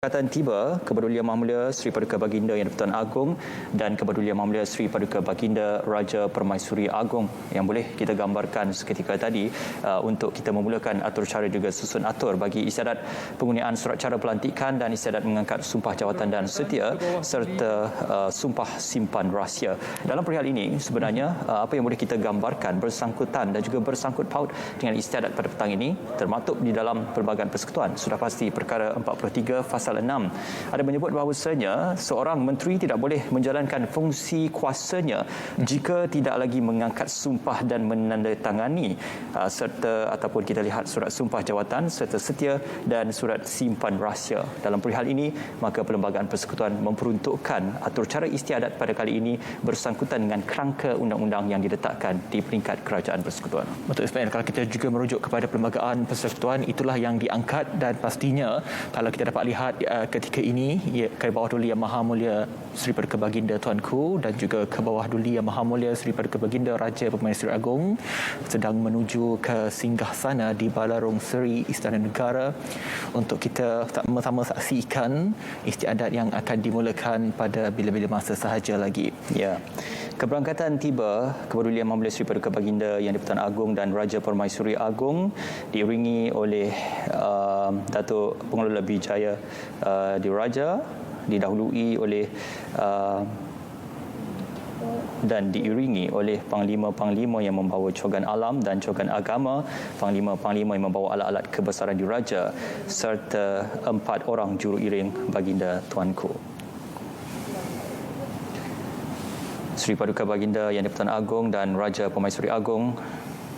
Katan tiba Kepedulian Maha Mulia Sri Paduka Baginda Yang di-Pertuan Agong dan Kepedulian Maha Mulia Sri Paduka Baginda Raja Permaisuri Agong yang boleh kita gambarkan seketika tadi untuk kita memulakan atur cara juga susun atur bagi istiadat penggunaan surat cara pelantikan dan istiadat mengangkat sumpah jawatan dan setia serta sumpah simpan rahsia. Dalam perihal ini sebenarnya apa yang boleh kita gambarkan bersangkutan dan juga bersangkut paut dengan istiadat pada petang ini termaktub di dalam Perlembagaan Persekutuan. Sudah pasti perkara 43 Fasal 6 ada menyebut bahawasanya seorang menteri tidak boleh menjalankan fungsi kuasanya jika tidak lagi mengangkat sumpah dan menandatangani serta ataupun kita lihat surat sumpah jawatan serta setia dan surat simpan rahsia. Dalam perihal ini maka Perlembagaan Persekutuan memperuntukkan atur cara istiadat pada kali ini bersangkutan dengan kerangka undang-undang yang diletakkan di peringkat Kerajaan Persekutuan. Betul Ismail, kalau kita juga merujuk kepada Perlembagaan Persekutuan, itulah yang diangkat dan pastinya kalau kita dapat lihat ketika ini ke bawah Duli Yang Maha Mulia Sri Paduka Baginda Tuanku dan juga ke bawah Duli Yang Maha Mulia Sri Paduka Baginda Raja Permaisuri Agong sedang menuju ke singgahsana di Balarong Seri Istana Negara untuk kita sama-sama saksikan istiadat yang akan dimulakan pada bila-bila masa sahaja lagi. Ya. Keberangkatan tiba Kepedulian Maha Mulia Sri Paduka Baginda Yang di-Pertuan Agong dan Raja Permaisuri Agong diiringi oleh Datuk Pengelola Bijaya Diraja, didahului oleh dan diiringi oleh panglima-panglima yang membawa cogan alam dan cogan agama, panglima-panglima yang membawa alat-alat kebesaran diraja serta 4 orang juruiring Baginda Tuanku. Sri Paduka Baginda Yang di-Pertuan Agong dan Raja Permaisuri Agong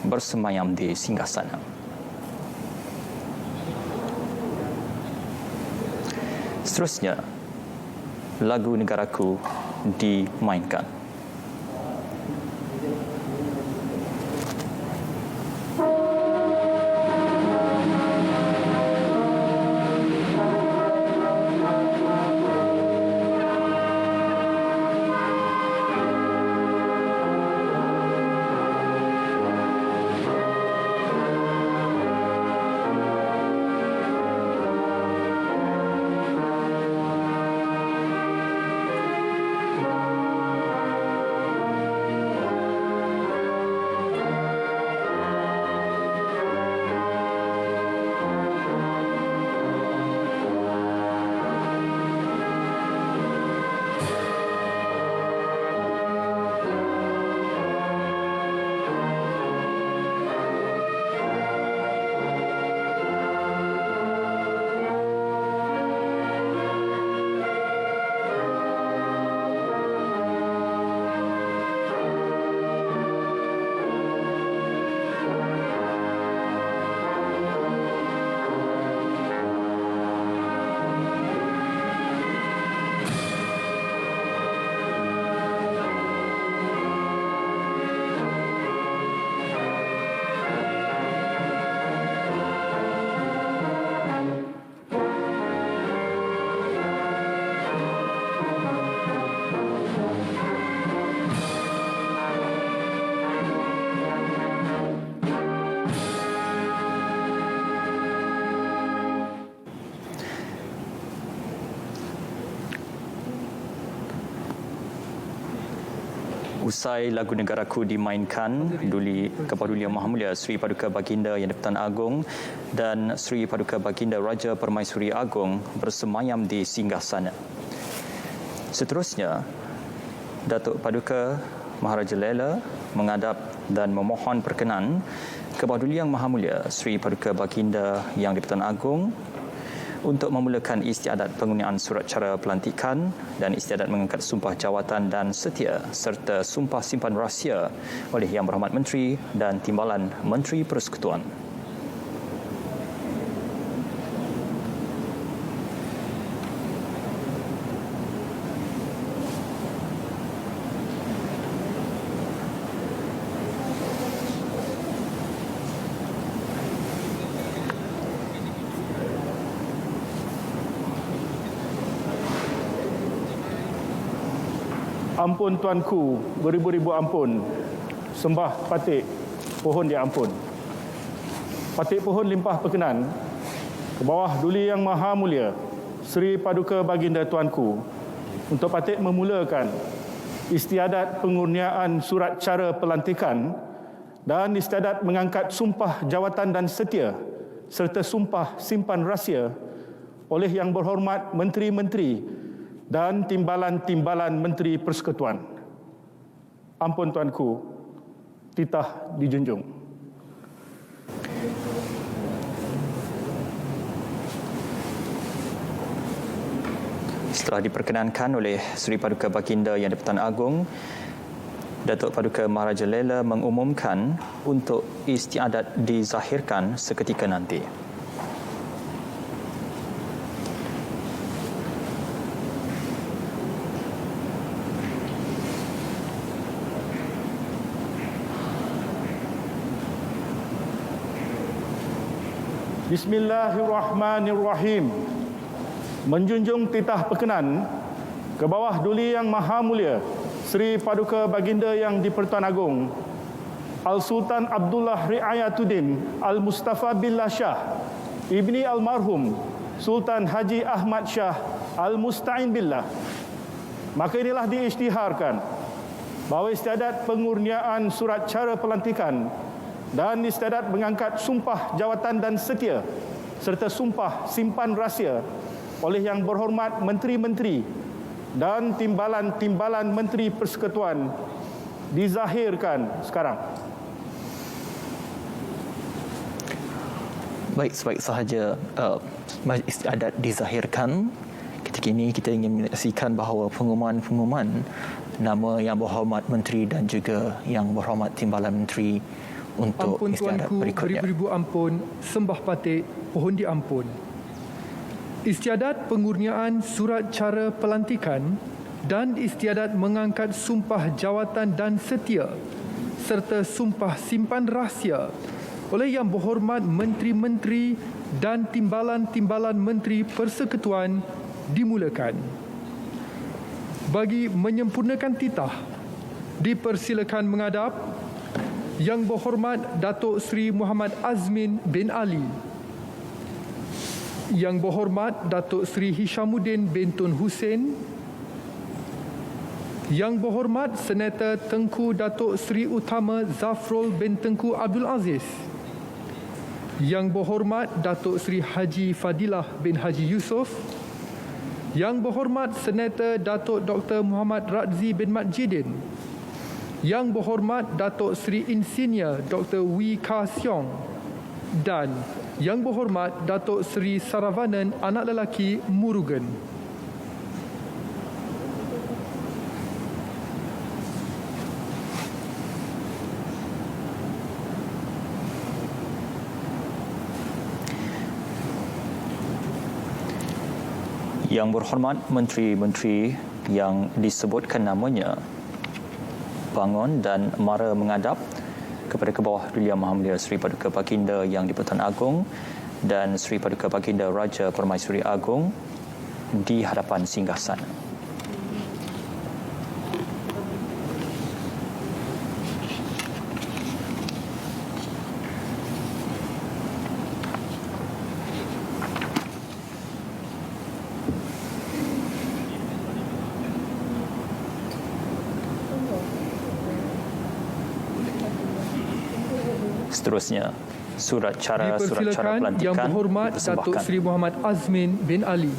bersemayam di singgasana. Seterusnya, lagu Negaraku dimainkan. Usai lagu Negaraku dimainkan, Kepedulian Maha Mulia Sri Paduka Baginda Yang di-Pertuan Agong dan Sri Paduka Baginda Raja Permaisuri Agong bersemayam di singgasana. Seterusnya, Datuk Paduka Maharaja Lela menghadap dan memohon perkenan Kepedulian Maha Mulia Sri Paduka Baginda Yang di-Pertuan Agong untuk memulakan istiadat penggunaan surat cara pelantikan dan istiadat mengangkat sumpah jawatan dan setia serta sumpah simpan rahsia oleh Yang Berhormat Menteri dan Timbalan Menteri Persekutuan. Ampun tuanku, beribu-ribu ampun. Sembah patik pohon dia ampun. Patik pohon limpah perkenan ke bawah Duli Yang Maha Mulia Seri Paduka Baginda Tuanku untuk patut memulakan istiadat pengurniaan surat cara pelantikan dan istiadat mengangkat sumpah jawatan dan setia serta sumpah simpan rahsia oleh Yang Berhormat Menteri-Menteri dan Timbalan-Timbalan Menteri Persekutuan. Ampun Tuanku, titah dijunjung. Setelah diperkenankan oleh Seri Paduka Baginda Yang di-Pertuan Agong, Datuk Paduka Maharaja Lela mengumumkan untuk istiadat dizahirkan seketika nanti. Bismillahirrahmanirrahim. Menjunjung titah perkenan ke bawah Duli Yang Maha Mulia Seri Paduka Baginda Yang di-Pertuan Agong Al-Sultan Abdullah Riayatuddin Al-Mustafa Billah Shah Ibni Almarhum Sultan Haji Ahmad Shah Al-Musta'in Billah. Maka inilah diisytiharkan bahawa istiadat pengurniaan surat cara pelantikan dan istiadat mengangkat sumpah jawatan dan setia serta sumpah simpan rahsia oleh Yang Berhormat Menteri-Menteri dan Timbalan-Timbalan Menteri Persekutuan dizahirkan sekarang. Baik, sebaik sahaja istiadat dizahirkan. Ketika ini kita ingin menyaksikan bahawa pengumuman nama Yang Berhormat Menteri dan juga Yang Berhormat Timbalan Menteri untuk ampun istiadat tuanku, berikutnya. beribu-ribu ampun, sembah patik, pohon diampun. Istiadat pengurniaan surat cara pelantikan dan istiadat mengangkat sumpah jawatan dan setia serta sumpah simpan rahsia oleh Yang Berhormat Menteri-Menteri dan Timbalan-Timbalan Menteri Persekutuan dimulakan. Bagi menyempurnakan titah, dipersilakan menghadap Yang Berhormat Datuk Seri Muhammad Azmin bin Ali, Yang Berhormat Datuk Seri Hishamuddin bin Tun Hussein, Yang Berhormat Senator Tengku Datuk Seri Utama Zafrul bin Tengku Abdul Aziz, Yang Berhormat Datuk Seri Haji Fadilah bin Haji Yusof, Yang Berhormat Senator Datuk Dr. Muhammad Radzi bin Mat Jidin, Yang Berhormat Datuk Seri Insinyur Dr. Wee Ka Siong dan Yang Berhormat Datuk Seri Saravanan Anak Lelaki Murugan. Yang Berhormat Menteri-Menteri yang disebutkan namanya bangun dan mara menghadap kepada ke bawah Duli Yang Maha Mulia Seri Paduka Baginda Yang di-Pertuan Agong dan Seri Paduka Baginda Raja Permaisuri Agong di hadapan singgasana. Seterusnya, surat cara Dipersilakan pelantikan Yang Berhormat Datuk dipersembahkan. Seri Muhammad Azmin bin Ali.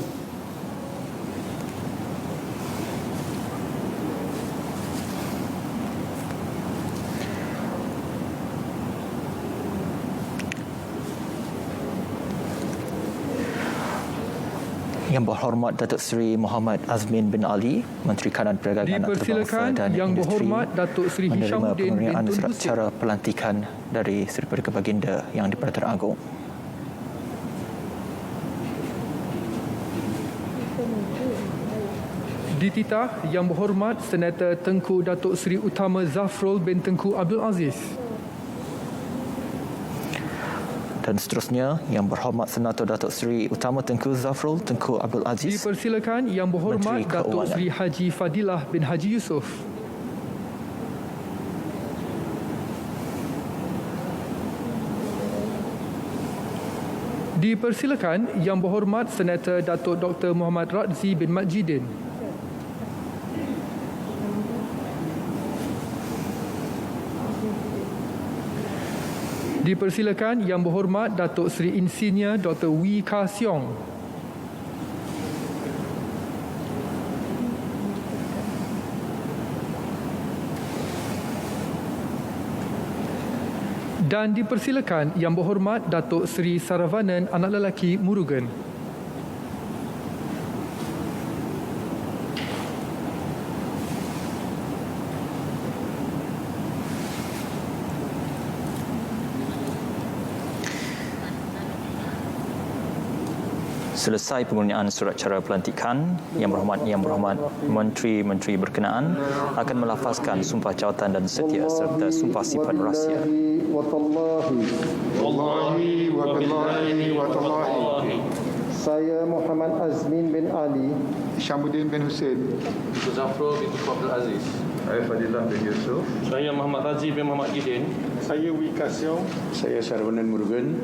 Yang Berhormat Datuk Seri Muhammad Azmin bin Ali, Menteri Kanan Perdagangan Dipersilakan Antarabangsa dan Yang Industri, Berhormat Datuk Seri menerima Hishamuddin bin pengurniaan Tun surat Hussein. cara pelantikan dari Seri Paduka Baginda Yang di-Pertuan Agong. Dititah Yang Berhormat Senator Tengku Datuk Seri Utama Zafrul bin Tengku Abdul Aziz. Dan seterusnya, Yang Berhormat Senator Datuk Seri Utama Tengku Zafrul Tengku Abdul Aziz, Dipersilakan Yang Berhormat Menteri Datuk Keuangan. Seri Haji Fadilah bin Haji Yusof. Dipersilakan Yang Berhormat Senator Datuk Dr. Muhammad Radzi bin Mat Jidin. Dipersilakan Yang Berhormat Datuk Seri Insinyur Dr. Wee Ka Siong. Dan dipersilakan Yang Berhormat Datuk Seri Saravanan Anak Lelaki Murugan. Selesai penggunaan surat cara pelantikan, Yang Berhormat Menteri-Menteri berkenaan akan melafazkan sumpah jawatan dan setia serta sumpah sifat rahsia. Wallahi wa billahi wa tallahi. Saya Muhammad Azmin bin Ali, Syamsuddin bin Hussein, Zafrul bin Abdul Aziz. saya Fadilah bin Yusuf, Saya Muhammad Razi bin Muhammad Jidin. Saya Wee Ka Siong, saya Saravanan Murugan.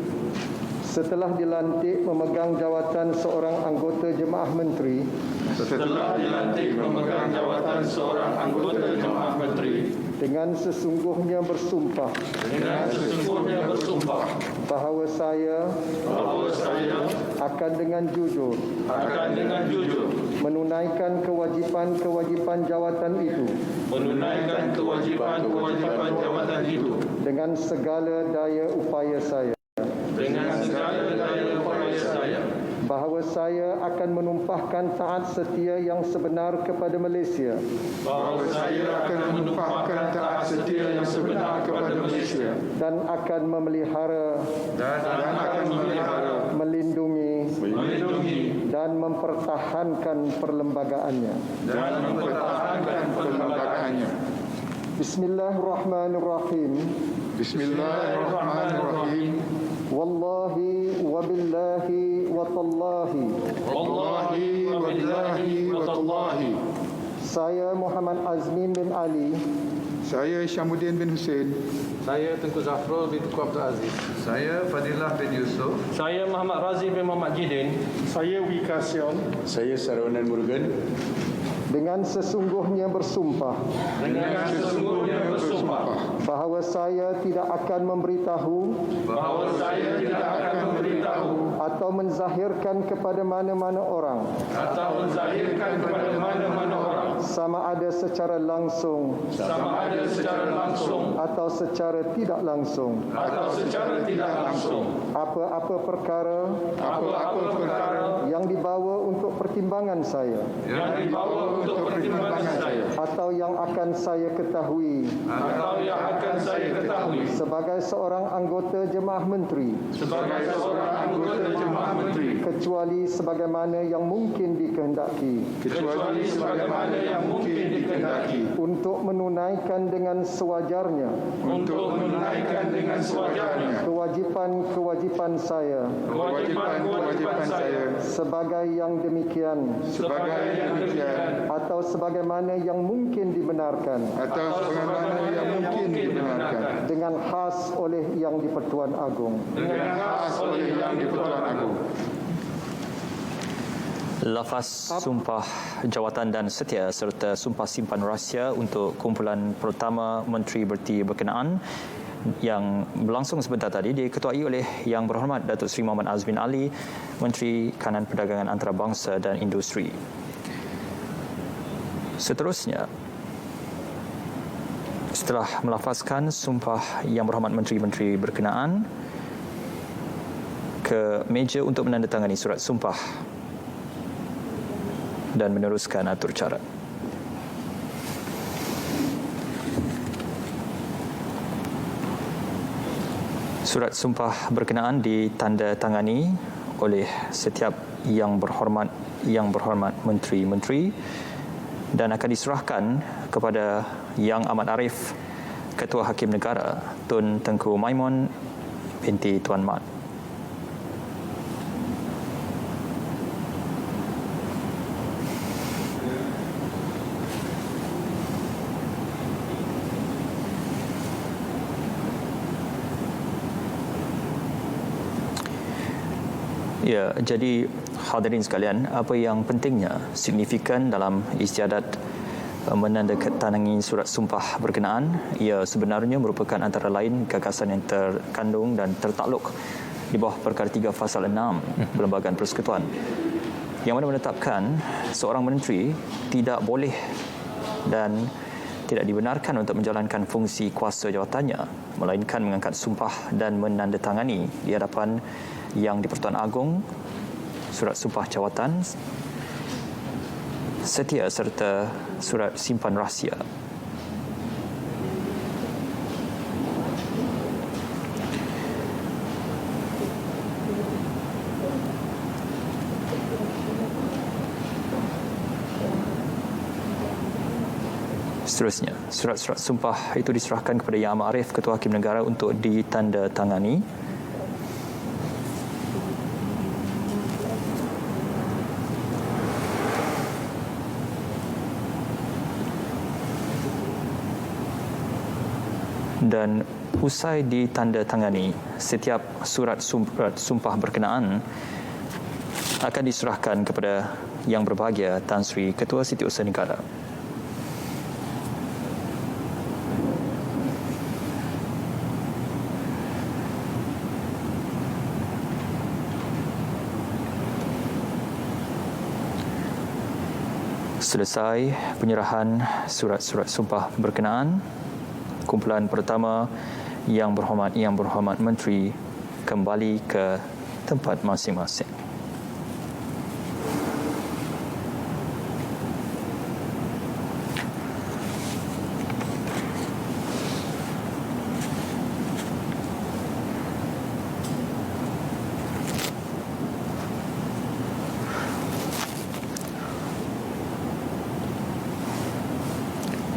setelah dilantik memegang jawatan seorang anggota Jemaah Menteri Setelah dilantik memegang jawatan seorang anggota Jemaah Menteri dengan sesungguhnya bersumpah bahawa saya akan dengan jujur menunaikan kewajipan-kewajipan jawatan itu dengan segala daya upaya saya. Bahawa saya akan menumpahkan taat setia yang sebenar kepada Malaysia. Dan akan memelihara, melindungi, dan mempertahankan perlembagaannya. Bismillahirrahmanirrahim. Bismillahirrahmanirrahim. Wallahi wa billahi wa tallahi. Wallahi wa billahi wa tallahi. Saya Muhammad Azmin bin Ali, Saya Syamsuddin bin Hussein, Saya Tengku Zafrul bin Abdul Aziz. saya Fadilah bin Yusuf, Saya Muhammad Razi bin Muhammad Jidin. saya Wee Ka Siong, saya Saravanan Murugan. dengan sesungguhnya bersumpah bahawa saya tidak akan memberitahu atau menzahirkan kepada mana-mana orang sama ada secara langsung atau secara tidak langsung apa-apa perkara yang dibawa untuk pertimbangan saya atau yang akan saya ketahui sebagai seorang anggota Jemaah Menteri kecuali sebagaimana yang mungkin dikehendaki untuk menunaikan dengan sewajarnya kewajipan saya sebagai yang demikian atau sebagaimana yang mungkin dibenarkan dengan khas oleh Yang di-Pertuan Agong. Lafaz sumpah jawatan dan setia serta sumpah simpan rahsia untuk kumpulan pertama Menteri Berti berkenaan yang berlangsung sebentar tadi diketuai oleh Yang Berhormat Datuk Seri Muhammad Azmin Ali, Menteri Kanan Perdagangan Antarabangsa dan Industri. Seterusnya, setelah melafazkan sumpah Yang Berhormat Menteri-Menteri berkenaan ke meja untuk menandatangani surat sumpah dan meneruskan atur cara. Surat sumpah berkenaan ditandatangani oleh setiap Yang Berhormat Menteri-Menteri dan akan diserahkan kepada Yang Amat Arif, Ketua Hakim Negara Tun Tengku Maimun binti Tuan Mat. Ya, jadi hadirin sekalian, apa yang pentingnya, signifikan dalam istiadat menandatangani surat sumpah berkenaan, ia sebenarnya merupakan antara lain gagasan yang terkandung dan tertakluk di bawah perkara 3 Fasal 6 Perlembagaan Persekutuan, yang mana menetapkan seorang menteri tidak boleh dan tidak dibenarkan untuk menjalankan fungsi kuasa jawatannya, melainkan mengangkat sumpah dan menandatangani di hadapan Yang di-Pertuan Agong surat sumpah jawatan setia serta surat simpan rahsia. Seterusnya, surat-surat sumpah itu diserahkan kepada Yang Amat Arif, Ketua Hakim Negara untuk ditandatangani. Dan usai ditandatangani, setiap surat sumpah berkenaan akan diserahkan kepada Yang Berbahagia Tan Sri Ketua Setiausaha Negara. Selesai penyerahan surat-surat sumpah berkenaan, kumpulan pertama Yang Berhormat Menteri kembali ke tempat masing-masing.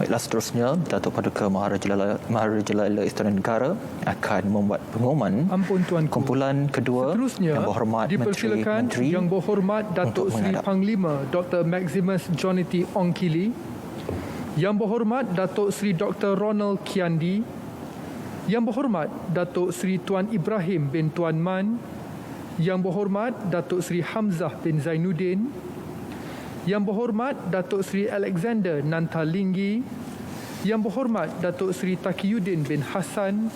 Baiklah, seterusnya Datuk Paduka Maharaja Istana Negara akan membuat pengumuman kumpulan kedua Yang Berhormat Menteri Yang Berhormat Datuk Seri Panglima Dr. Maximus Johnny Ong Kili, Yang Berhormat Datuk Seri Dr. Ronald Kiandi, Yang Berhormat Datuk Seri Tuan Ibrahim bin Tuan Man, Yang Berhormat Datuk Seri Hamzah bin Zainuddin, Yang Berhormat Datuk Seri Alexander Nantalinggi, Yang Berhormat Datuk Seri Taqiyuddin bin Hassan,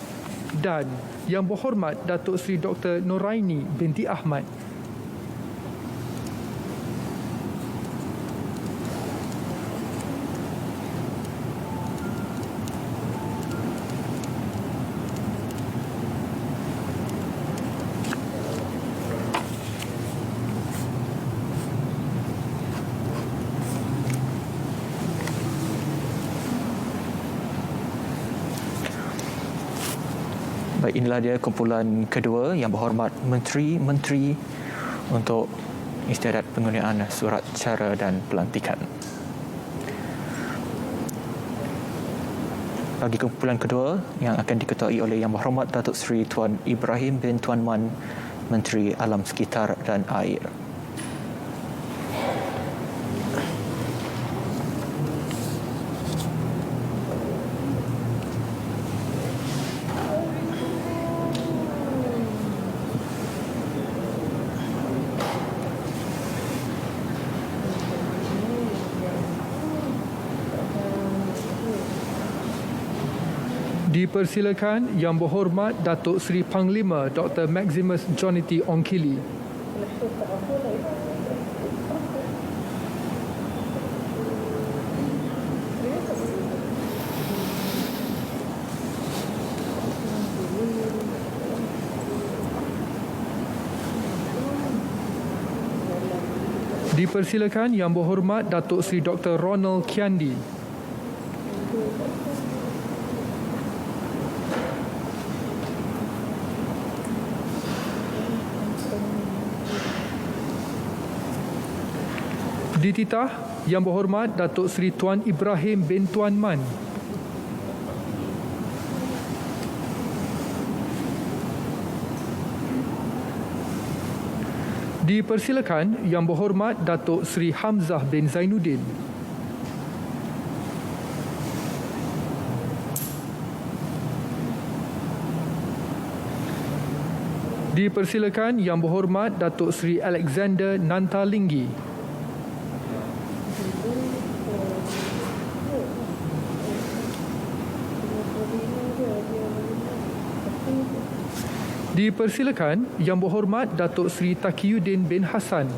dan Yang Berhormat Datuk Seri Dr. Noraini binti Ahmad. Baik, inilah dia kumpulan kedua Yang Berhormat Menteri untuk istiadat penggunaan surat cara dan pelantikan. Bagi kumpulan kedua yang akan diketuai oleh Yang Berhormat Datuk Seri Tuan Ibrahim bin Tuan Man, Menteri Alam Sekitar dan Air. Dipersilakan Yang Berhormat Datuk Seri Panglima Dr. Maximus Johnny Ong Kili. Dipersilakan Yang Berhormat Datuk Seri Dr. Ronald Kiandi. Dititah Yang Berhormat Datuk Seri Tuan Ibrahim bin Tuan Man. Dipersilakan Yang Berhormat Datuk Seri Hamzah bin Zainuddin. Dipersilakan Yang Berhormat Datuk Seri Alexander Nantalinggi. Dipersilakan Yang Berhormat Datuk Seri Taqiyuddin bin Hassan.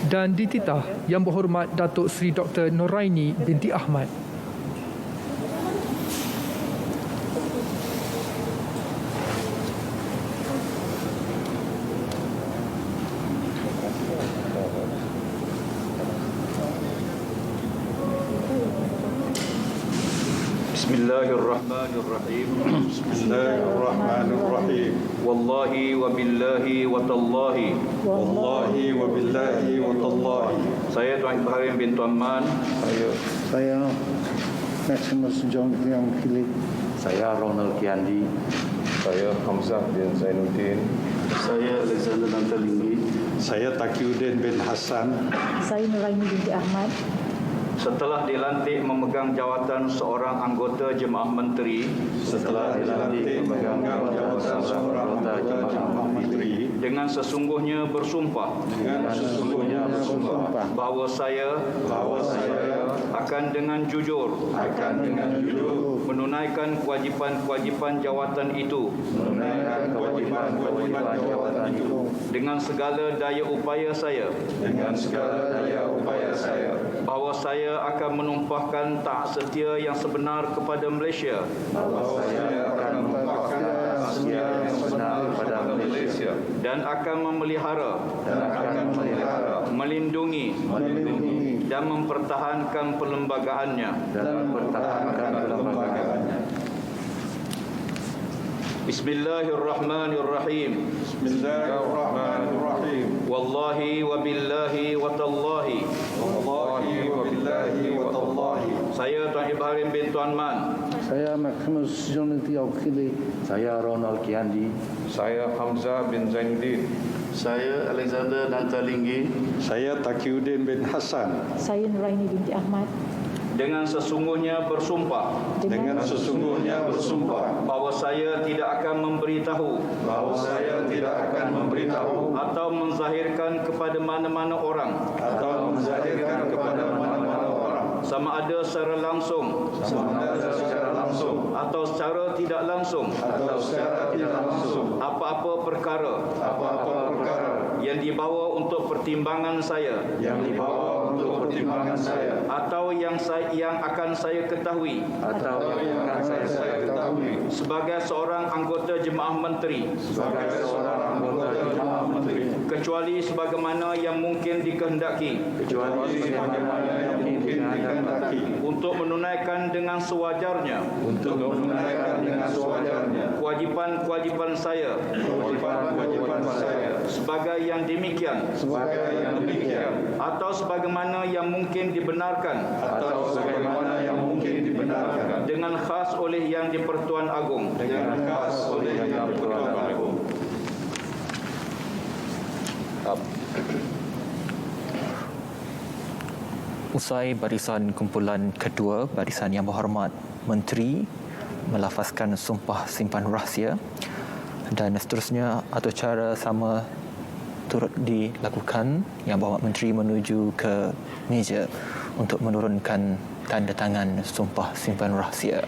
Dan dititah Yang Berhormat Datuk Seri Dr. Noraini binti Ahmad. Bismillahirrahmanirrahim. Bismillahirrahmanirrahim. Wallahi wa billahi wa tallahi. Wallahi wa billahi wa tallahi. Saya Tuan Ibrahim bin Tuan Man. Saya Maximus John Yang Kili. Saya Ronald Kiandi. Saya Hamzah bin Zainuddin. Saya Alexander Nantalinggi. Saya Taqiyuddin bin Hassan. Saya Nuraini binti Ahmad. Setelah dilantik memegang jawatan seorang anggota Jemaah Menteri Setelah dilantik memegang jawatan seorang anggota Jemaah Menteri dengan sesungguhnya bersumpah bahawa saya akan dengan jujur menunaikan kewajipan-kewajipan jawatan itu dengan segala daya upaya saya bahawa saya akan menumpahkan taat setia yang sebenar kepada Malaysia dan akan memelihara, melindungi dan mempertahankan perlembagaannya. Bismillahirrahmanirrahim. Bismillahirrahmanirrahim. Wallahi wa billahi wa tallahi. Wallahi wa billahi wa tallahi. Saya Tuan Ibrahim bin Tuan Man. Saya Maximus John Yang Kili. Saya Ronald Kiandi. Saya Hamzah bin Zainuddin. Saya Alexander Nantalinggi. Saya Taqiyuddin bin Hassan. Saya Nuraini binti Ahmad. Dengan sesungguhnya bersumpah bahawa saya tidak akan memberitahu atau menzahirkan kepada mana-mana orang sama ada secara langsung atau secara tidak langsung apa-apa perkara yang dibawa untuk pertimbangan saya atau yang akan saya ketahui sebagai seorang anggota Jemaah Menteri kecuali sebagaimana yang mungkin dikehendaki untuk menunaikan dengan sewajarnya kewajipan-kewajipan saya sebagai yang demikian atau sebagaimana yang mungkin dibenarkan dengan khas oleh Yang di-Pertuan Agong. Usai barisan kumpulan kedua, barisan Yang Berhormat Menteri melafazkan sumpah simpan rahsia, dan seterusnya atau cara sama turut dilakukan. Yang Berhormat Menteri menuju ke meja untuk menurunkan tanda tangan sumpah simpan rahsia.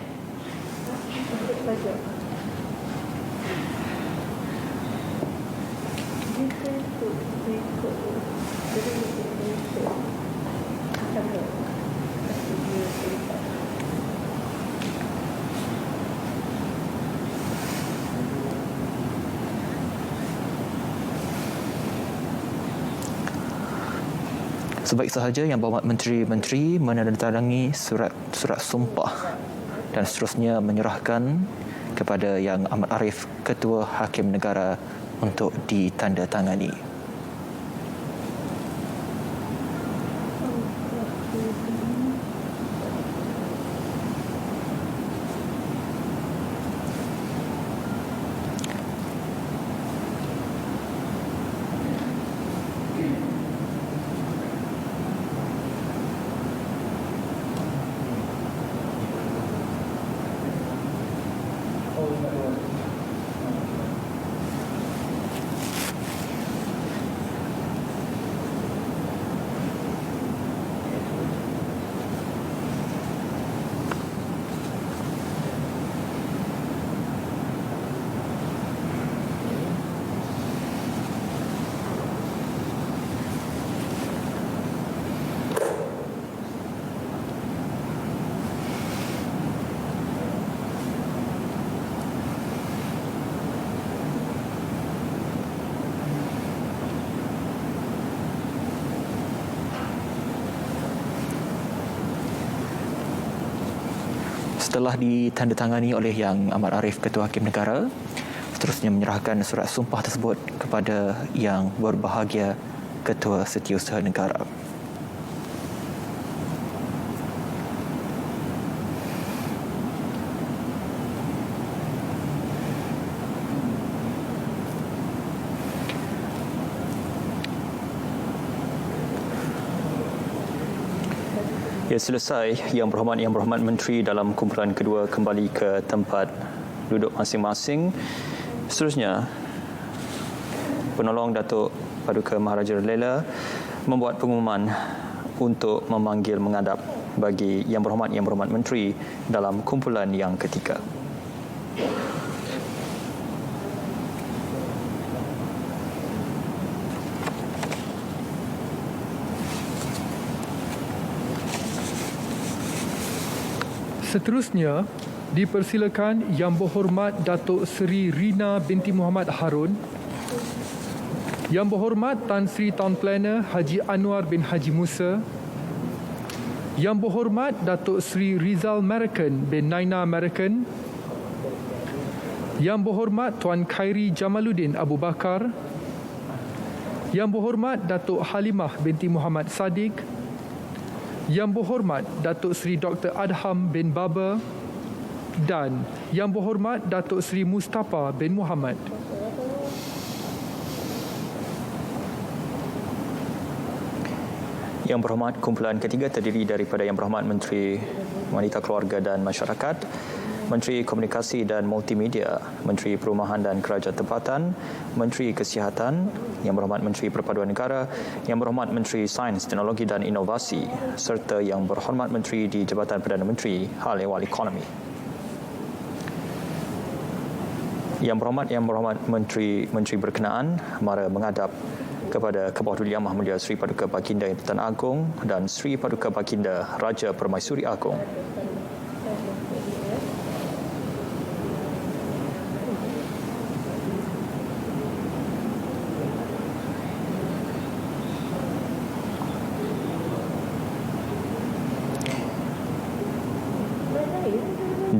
Sebaik sahaja Yang Berhormat Menteri menandatangani surat sumpah dan seterusnya menyerahkan kepada Yang Amat Arif, Ketua Hakim Negara, untuk ditandatangani. Setelah ditandatangani oleh Yang Amat Arif Ketua Hakim Negara, seterusnya menyerahkan surat sumpah tersebut kepada Yang Berbahagia Ketua Setiausaha Negara. Ya, selesai. Yang Berhormat Menteri dalam kumpulan kedua kembali ke tempat duduk masing-masing. Seterusnya, penolong Datuk Paduka Maharaja Lela membuat pengumuman untuk memanggil menghadap bagi Yang Berhormat Menteri dalam kumpulan yang ketiga. Seterusnya, dipersilakan Yang Berhormat Datuk Seri Rina binti Muhammad Harun, Yang Berhormat Tan Sri Town Planner Haji Anwar bin Haji Musa, Yang Berhormat Datuk Seri Rizal Marakan bin Naina Marakan, Yang Berhormat Tuan Khairi Jamaluddin Abu Bakar, Yang Berhormat Datuk Halimah binti Muhammad Sadiq, Yang Berhormat Datuk Seri Dr. Adham bin Baba dan Yang Berhormat Datuk Seri Mustafa bin Muhammad. Yang Berhormat, kumpulan ketiga terdiri daripada Yang Berhormat Menteri Wanita Keluarga dan Masyarakat, Menteri Komunikasi dan Multimedia, Menteri Perumahan dan Kerajaan Tempatan, Menteri Kesihatan, Yang Berhormat Menteri Perpaduan Negara, Yang Berhormat Menteri Sains, Teknologi dan Inovasi, serta Yang Berhormat Menteri di Jabatan Perdana Menteri Hal Ehwal Ekonomi. Yang Berhormat Menteri berkenaan mara menghadap kepada Kebawah Duli Yang Maha Mulia Sri Paduka Baginda Yang Pertuan Agong dan Sri Paduka Baginda Raja Permaisuri Agong.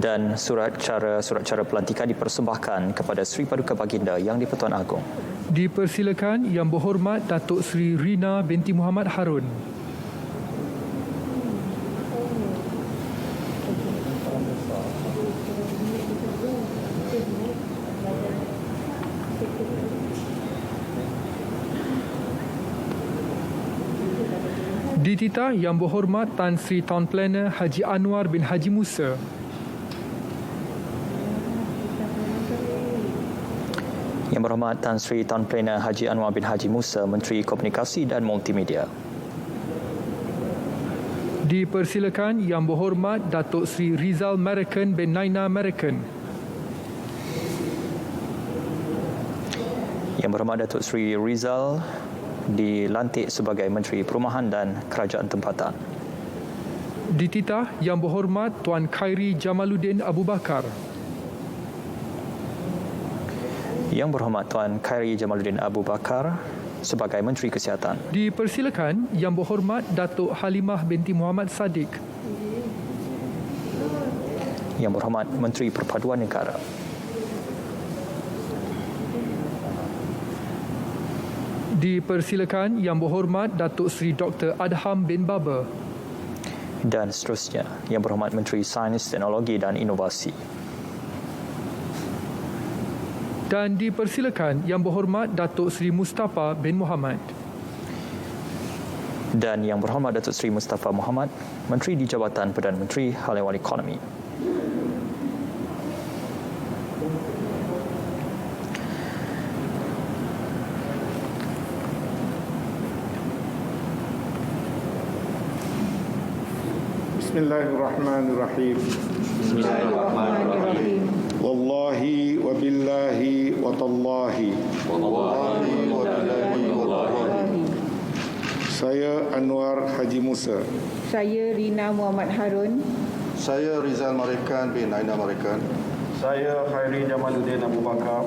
Dan surat cara pelantikan dipersembahkan kepada Sri Paduka Baginda Yang di-Pertuan Agong. Dipersilakan Yang Berhormat Datuk Seri Rina binti Muhammad Harun. Dititah Yang Berhormat Tan Sri Town Planner Haji Anwar bin Haji Musa. Yang Berhormat Tan Sri Town Planner Haji Anwar bin Haji Musa, Menteri Komunikasi dan Multimedia. Dipersilakan Yang Berhormat Datuk Sri Rizal Marakan bin Naina Marakan. Yang Berhormat Datuk Sri Rizal dilantik sebagai Menteri Perumahan dan Kerajaan Tempatan. Dititah Yang Berhormat Tuan Khairi Jamaluddin Abu Bakar. Yang Berhormat Tuan Khairi Jamaluddin Abu Bakar sebagai Menteri Kesihatan. Dipersilakan Yang Berhormat Datuk Halimah binti Muhammad Sadiq. Yang Berhormat Menteri Perpaduan Negara. Dipersilakan Yang Berhormat Datuk Seri Dr. Adham bin Baba. Dan seterusnya, Yang Berhormat Menteri Sains, Teknologi dan Inovasi. Dan dipersilakan Yang Berhormat Datuk Seri Mustafa bin Muhammad. Dan Yang Berhormat Datuk Seri Mustafa Muhammad, Menteri di Jabatan Perdana Menteri Hal Ehwal Ekonomi. Bismillahirrahmanirrahim. Bismillahirrahmanirrahim. Wallahi wa billahi wa tallahi. Wallahi. Saya Anwar Haji Musa. Saya Rina Muhammad Harun. Saya Rizal Marikan bin Aina Marikan. Saya Khairi Jamaluddin Abu Bakar.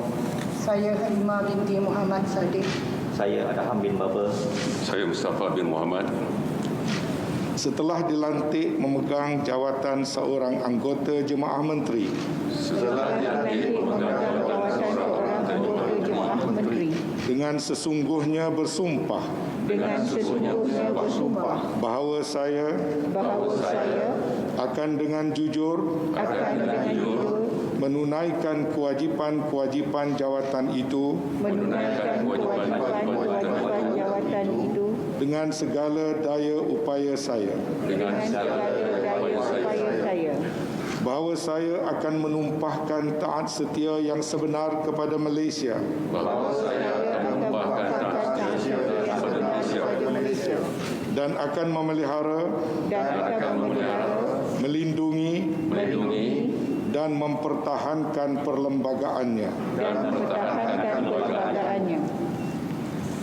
Saya Halimah binti Muhammad Sadiq. Saya Adham bin Baba. Saya Mustafa bin Muhammad. Setelah dilantik memegang jawatan seorang anggota Jemaah Menteri Setelah dilantik memegang jawatan seorang anggota Jemaah Menteri dengan sesungguhnya bersumpah bahawa saya akan dengan jujur menunaikan kewajipan-kewajipan jawatan itu dengan segala daya upaya saya. Bahawa saya akan menumpahkan taat setia yang sebenar kepada Malaysia. Dan akan memelihara, melindungi dan mempertahankan perlembagaannya.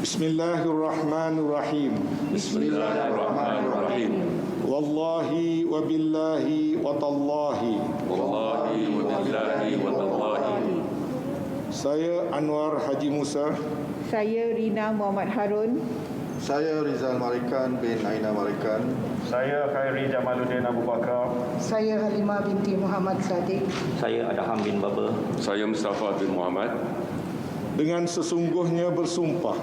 Bismillahirrahmanirrahim. Bismillahirrahmanirrahim. Wallahi wa billahi wa tallahi. Wallahi wa billahi wa tallahi. Saya Anwar Haji Musa. Saya Rina Muhammad Harun. Saya Rizal Marikan bin Aina Marikan. Saya Khairi Jamaluddin Abu Bakar. Saya Halimah binti Muhammad Sadiq. Saya Adham bin Baba. Saya Mustafa bin Muhammad. Dengan sesungguhnya bersumpah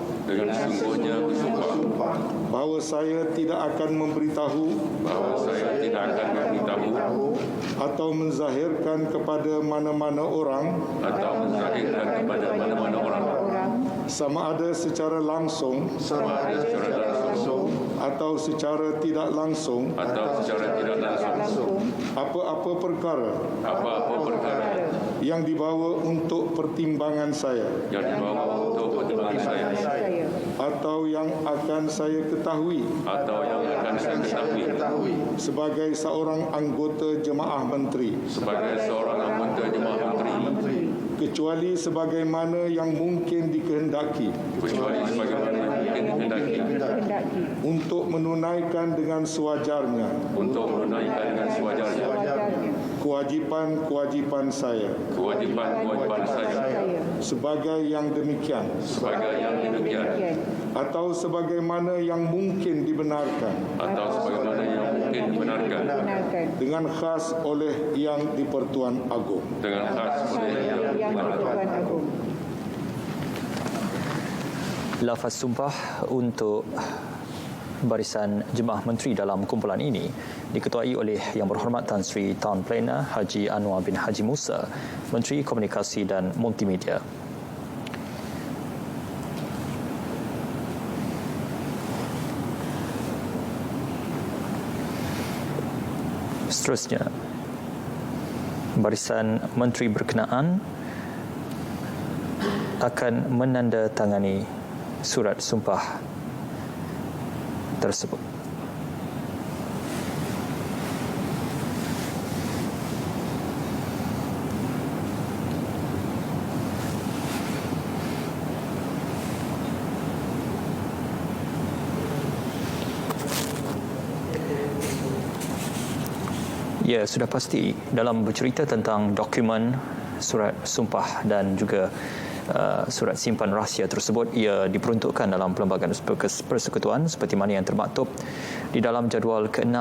bahawa saya tidak akan memberitahu atau menzahirkan kepada mana-mana orang sama ada secara langsung atau secara tidak langsung apa-apa perkara yang dibawa untuk pertimbangan saya atau yang akan saya ketahui sebagai seorang anggota Jemaah Menteri kecuali sebagaimana yang mungkin dikehendaki untuk menunaikan dengan sewajarnya kewajipan-kewajipan saya sebagai yang demikian atau sebagaimana yang mungkin dibenarkan dengan khas oleh Yang di-Pertuan Agong. Lafaz sumpah untuk barisan Jemaah Menteri dalam kumpulan ini diketuai oleh Yang Berhormat Tan Sri Town Planner Haji Anwar bin Haji Musa, Menteri Komunikasi dan Multimedia. Seterusnya, barisan menteri berkenaan akan menandatangani surat sumpah tersebut. Ya, sudah pasti dalam bercerita tentang dokumen surat sumpah dan juga surat simpan rahsia tersebut, ia diperuntukkan dalam Perlembagaan Persekutuan seperti mana yang termaktub di dalam jadual ke-6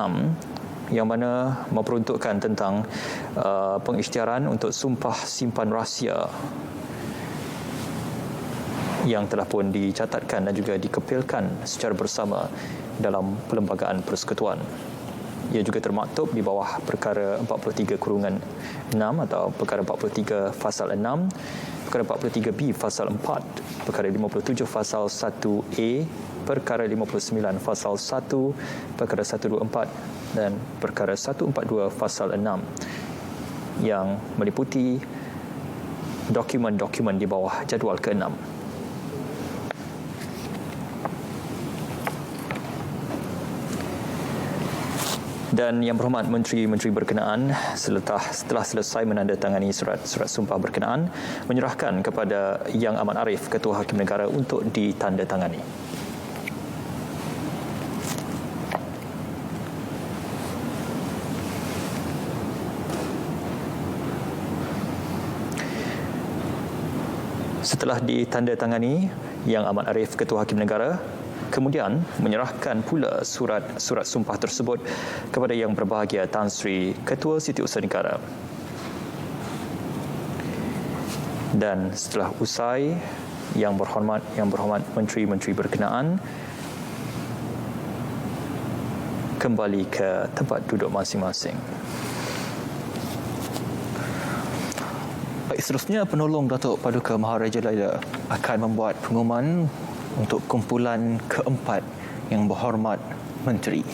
yang mana memperuntukkan tentang pengisytiharan untuk sumpah simpan rahsia yang telah pun dicatatkan dan juga dikepilkan secara bersama dalam Perlembagaan Persekutuan. Ia juga termaktub di bawah perkara 43/6 atau perkara 43 fasal 6, perkara 43B fasal 4, perkara 57 fasal 1A, perkara 59 fasal 1, perkara 124 dan perkara 142 fasal 6 yang meliputi dokumen-dokumen di bawah jadual ke-6. Dan Yang Berhormat Menteri-Menteri berkenaan setelah selesai menandatangani surat sumpah berkenaan menyerahkan kepada Yang Amat Arif Ketua Hakim Negara untuk ditandatangani. Setelah ditandatangani, Yang Amat Arif Ketua Hakim Negara kemudian menyerahkan pula surat sumpah tersebut kepada Yang Berbahagia Tan Sri Ketua Setiausaha Negara. Dan setelah usai, Yang Berhormat Menteri-Menteri berkenaan kembali ke tempat duduk masing-masing. Baik, seterusnya penolong Datuk Paduka Maharaja Laila akan membuat pengumuman untuk kumpulan keempat Yang Berhormat Menteri.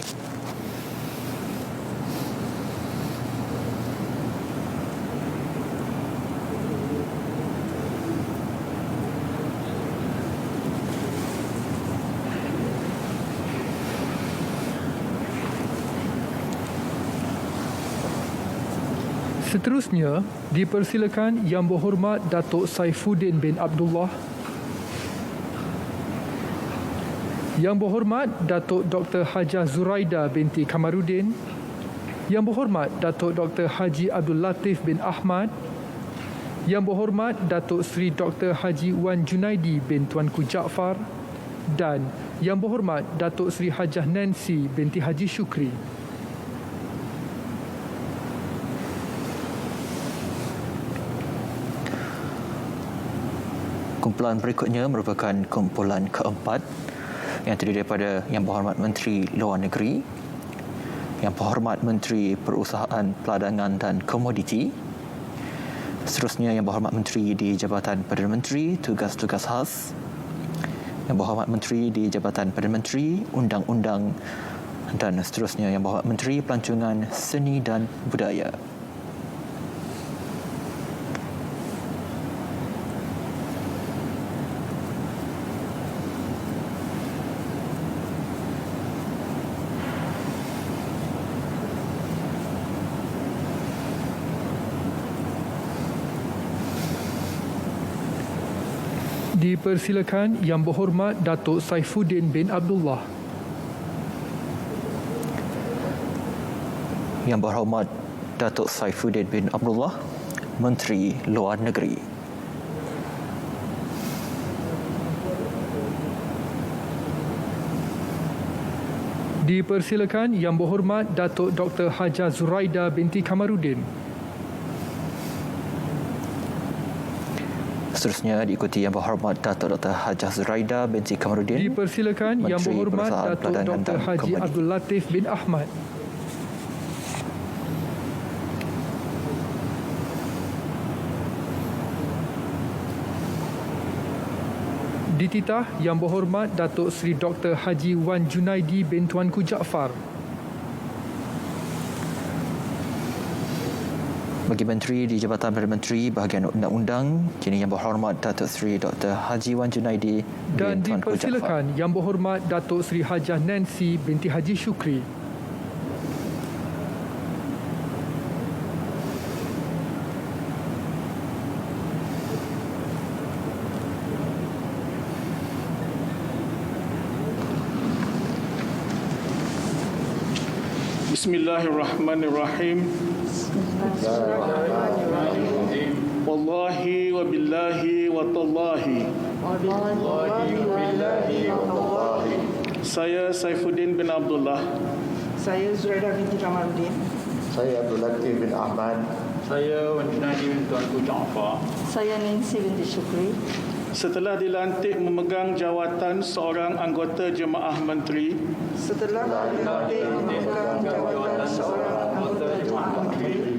Seterusnya, dipersilakan Yang Berhormat Datuk Saifuddin bin Abdullah, Yang Berhormat Datuk Dr. Hajah Zuraida binti Kamarudin, Yang Berhormat Datuk Dr. Haji Abdul Latif bin Ahmad, Yang Berhormat Datuk Seri Dr. Haji Wan Junaidi bin Tuanku Jaafar dan Yang Berhormat Datuk Seri Hajah Nancy binti Haji Syukri. Kumpulan berikutnya merupakan kumpulan keempat yang terdiri daripada Yang Berhormat Menteri Luar Negeri, Yang Berhormat Menteri Perusahaan Peladangan dan Komoditi, seterusnya Yang Berhormat Menteri di Jabatan Perdana Menteri Tugas-Tugas Khas, Yang Berhormat Menteri di Jabatan Perdana Menteri Undang-Undang dan seterusnya Yang Berhormat Menteri Pelancongan Seni dan Budaya. Dipersilakan Yang Berhormat Datuk Saifuddin bin Abdullah. Yang Berhormat Datuk Saifuddin bin Abdullah, Menteri Luar Negeri. Dipersilakan Yang Berhormat Datuk Dr. Hajah Zuraida binti Kamarudin. Seterusnya diikuti Yang Berhormat Datuk Dr. Hajah Zuraida binti Kamarudin. Dipersilakan Yang Berhormat Datuk Dr. Haji Abdul Latif bin Ahmad. Dititah Yang Berhormat Datuk Seri Dr. Haji Wan Junaidi bin Tuanku Jaafar. Bagi Menteri di Jabatan Perdana Menteri Bahagian Undang-Undang, kini Yang Berhormat Datuk Seri Dr. Haji Wan Junaidi dan bin Tuanku Jaafar. dipersilakan Yang Berhormat Datuk Seri Hajah Nancy binti Haji Syukri. Bismillahirrahmanirrahim. Wallahi wa billahi wa tallahi. Saya Saifuddin bin Abdullah. Saya Zuraida binti Kamarudin. Saya Abdul Latif bin Ahmad. Saya Wan Junaidi bin Tuanku Jaafar. Saya Nancy binti Syukri. Setelah dilantik memegang jawatan seorang anggota Jemaah Menteri Setelah dilantik memegang jawatan seorang anggota Jemaah Menteri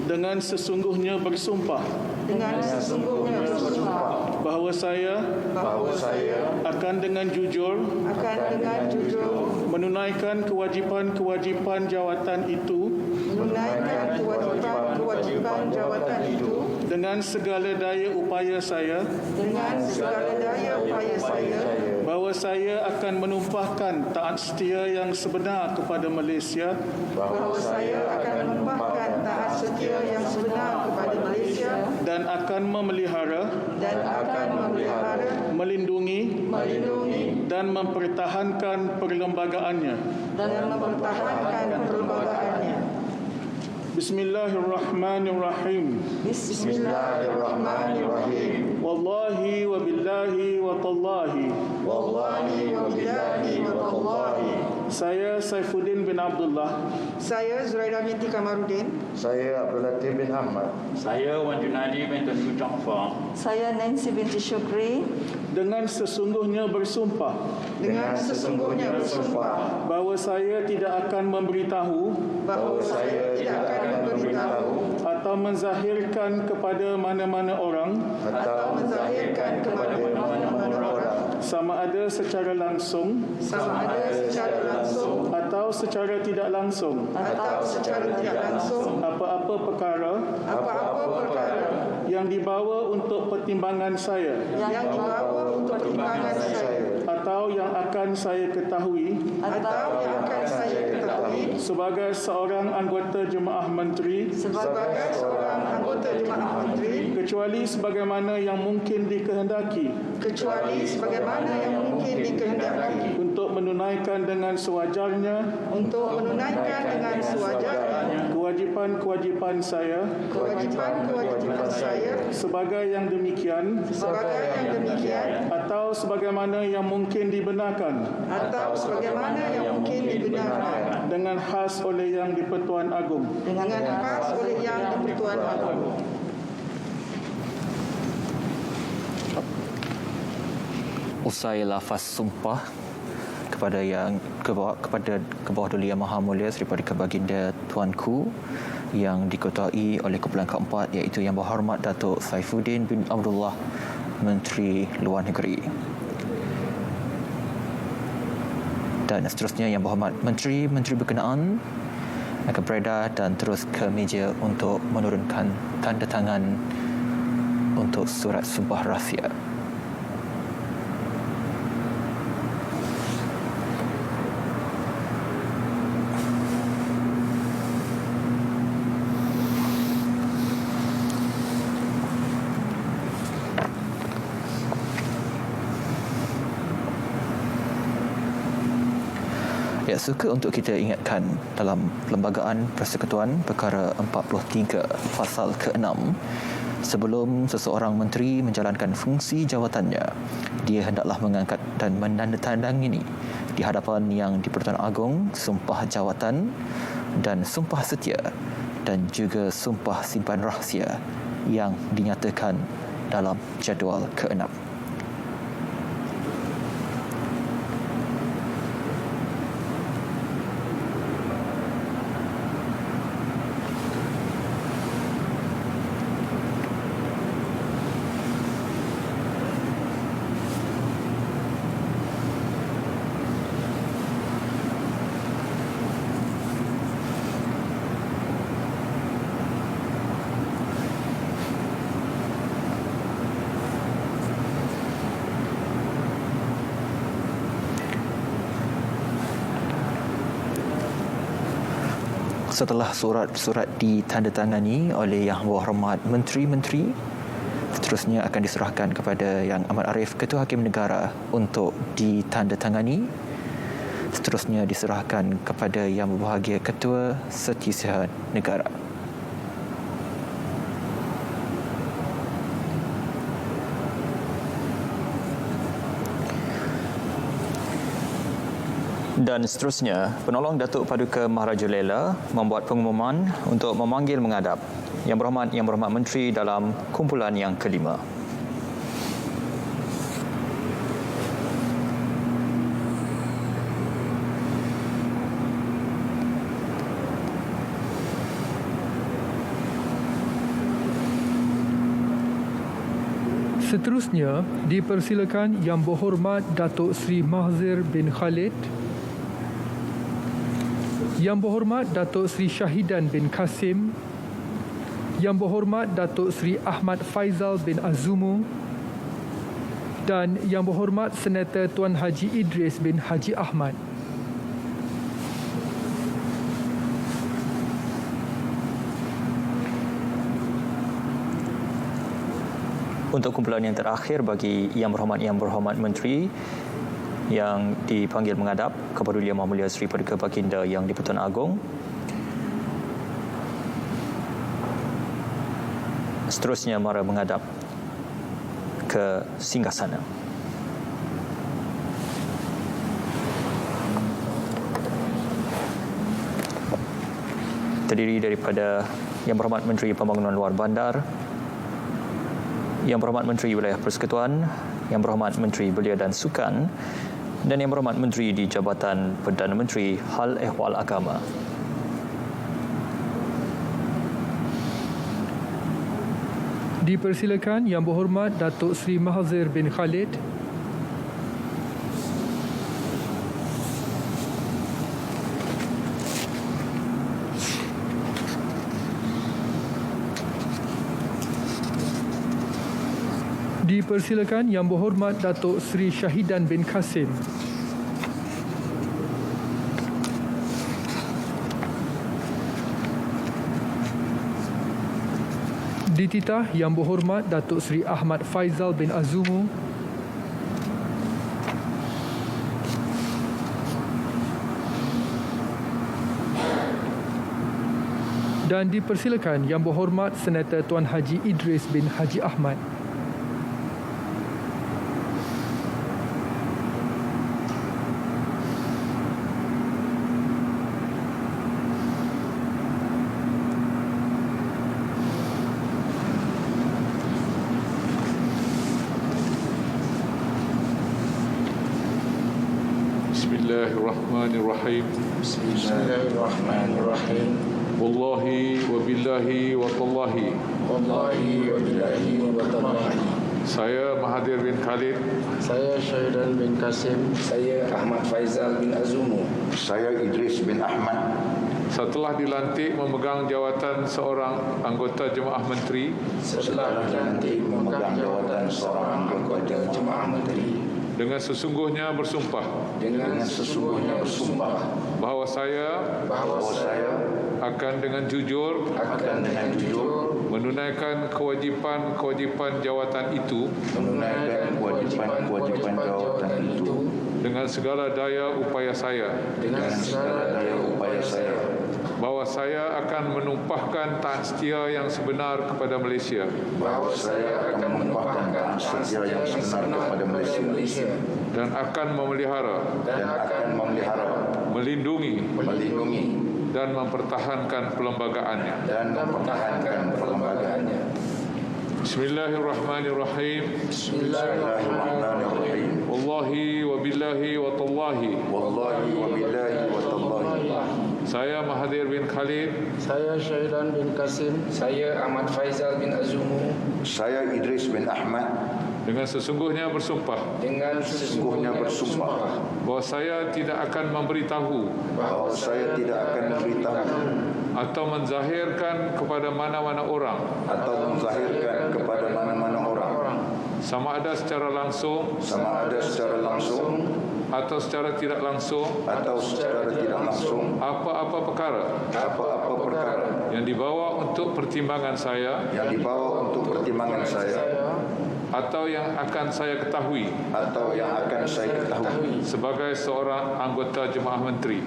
dengan sesungguhnya bersumpah bahawa saya akan dengan jujur menunaikan kewajipan-kewajipan jawatan itu dengan segala daya upaya saya bahawa saya akan menumpahkan taat setia yang sebenar kepada Malaysia dan akan memelihara melindungi dan mempertahankan perlembagaannya. Bismillahirrahmanirrahim. Wallahi wa billahi wa tallahi. Saya Saifuddin bin Abdullah. Saya Zuraida binti Kamarudin. Saya Abdul Latif bin Ahmad. Saya Wan Junadi bin Tunku Jaafar. Saya Nancy binti Syukri. Dengan sesungguhnya bersumpah bahawa saya tidak akan memberitahu atau menzahirkan kepada mana-mana orang sama ada secara langsung atau secara tidak langsung apa-apa perkara yang dibawa untuk pertimbangan saya atau yang akan saya ketahui sebagai seorang anggota jemaah menteri kecuali sebagaimana yang mungkin dikehendaki untuk menunaikan dengan sewajarnya kewajipan-kewajipan saya sebagai yang demikian atau sebagaimana yang mungkin dibenarkan dengan khas oleh Yang di-Pertuan Agong. Usai lafaz sumpah kepada Kebawah-Duli Yang Maha Mulia Sri Paduka Baginda Tuanku yang diketuai oleh kumpulan keempat, iaitu Yang Berhormat Datuk Saifuddin bin Abdullah, Menteri Luar Negeri. Dan seterusnya Yang Berhormat Menteri berkenaan akan beredar dan terus ke meja untuk menurunkan tanda tangan untuk surat sumpah rahsia. Ya, suka untuk kita ingatkan dalam Perlembagaan Persekutuan Perkara 43 Pasal ke-6, sebelum seseorang menteri menjalankan fungsi jawatannya, dia hendaklah mengangkat dan menandatangani di hadapan Yang di-Pertuan Agong sumpah jawatan dan sumpah setia dan juga sumpah simpan rahsia yang dinyatakan dalam jadual ke-6. Setelah surat-surat ditandatangani oleh Yang Berhormat Menteri-Menteri, seterusnya akan diserahkan kepada Yang Amat Arif Ketua Hakim Negara untuk ditandatangani. Seterusnya diserahkan kepada Yang Berbahagia Ketua Setiausaha Negara. Dan seterusnya, penolong Datuk Paduka Maharaja Lela membuat pengumuman untuk memanggil menghadap Yang Berhormat Menteri dalam kumpulan yang kelima. Seterusnya, dipersilakan Yang Berhormat Datuk Seri Mahzir bin Khalid, Yang Berhormat Datuk Seri Syahidan bin Kasim, Yang Berhormat Datuk Seri Ahmad Faizal bin Azumu dan Yang Berhormat Senator Tuan Haji Idris bin Haji Ahmad. Untuk kumpulan yang terakhir bagi Yang Berhormat Menteri yang dipanggil menghadap kepada Yang Maha Mulia Seri Paduka Baginda Yang di-Pertuan Agong. Seterusnya mara menghadap ke singgasana. Terdiri daripada Yang Berhormat Menteri Pembangunan Luar Bandar, Yang Berhormat Menteri Wilayah Persekutuan, Yang Berhormat Menteri Belia dan Sukan, dan Yang Berhormat Menteri di Jabatan Perdana Menteri Hal Ehwal Agama. Dipersilakan Yang Berhormat Datuk Seri Mahathir bin Khalid, dipersilakan Yang Berhormat Datuk Seri Syahidan bin Kasim, dititah Yang Berhormat Datuk Seri Ahmad Faizal bin Azumu, dan dipersilakan Yang Berhormat Senator Tuan Haji Idris bin Haji Ahmad. Bismillahirrahmanirrahim. Bismillahirrahmanirrahim. Wallahi wa billahi wa tallahi. Wallahi wa billahi wa tallahi. Saya Mahathir bin Khalid. Saya Syahidan bin Kasim. Saya Ahmad Faizal bin Azumu. Saya Idris bin Ahmad. Setelah dilantik memegang jawatan seorang anggota Jemaah Menteri. Setelah dilantik memegang jawatan seorang anggota Jemaah Menteri. Dengan sesungguhnya bersumpah. Dengan sesungguhnya bersumpah. Bahawa saya akan dengan jujur. Menunaikan kewajipan jawatan itu. Dengan segala daya upaya saya. Bahawa saya akan menumpahkan taat setia yang sebenar kepada Malaysia. Dan akan memelihara. Melindungi. Dan mempertahankan perlembagaannya. Bismillahirrahmanirrahim. Wallahi wa billahi wa tallahi. Saya Mahathir bin Khalid. Saya Syahidan bin Kasim. Saya Ahmad Faizal bin Azumu. Saya Idris bin Ahmad. Dengan sesungguhnya bersumpah. Bahawa saya tidak akan memberitahu. Atau menzahirkan kepada mana-mana orang. Sama ada secara langsung. Atau secara tidak langsung. Apa-apa perkara. Yang dibawa untuk pertimbangan saya. Atau yang akan saya ketahui. Sebagai seorang anggota Jemaah Menteri.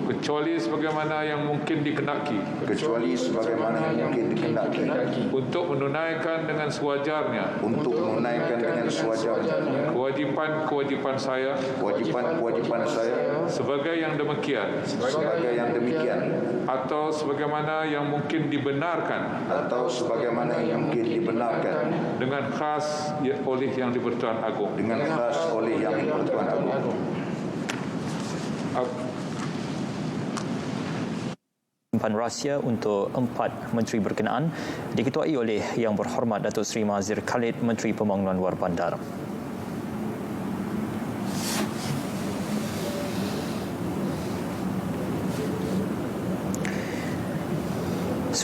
Kecuali sebagaimana yang mungkin dikenaki. Untuk menunaikan dengan sewajarnya. Kewajipan saya. Sebagai yang demikian. Atau sebagaimana yang mungkin dibenarkan. Dengan khas oleh Yang di-Pertuan Agong. Simpan rahsia untuk 4 menteri berkenaan diketuai oleh Yang Berhormat Datuk Seri Mahathir Khalid, Menteri Pembangunan Luar Bandar.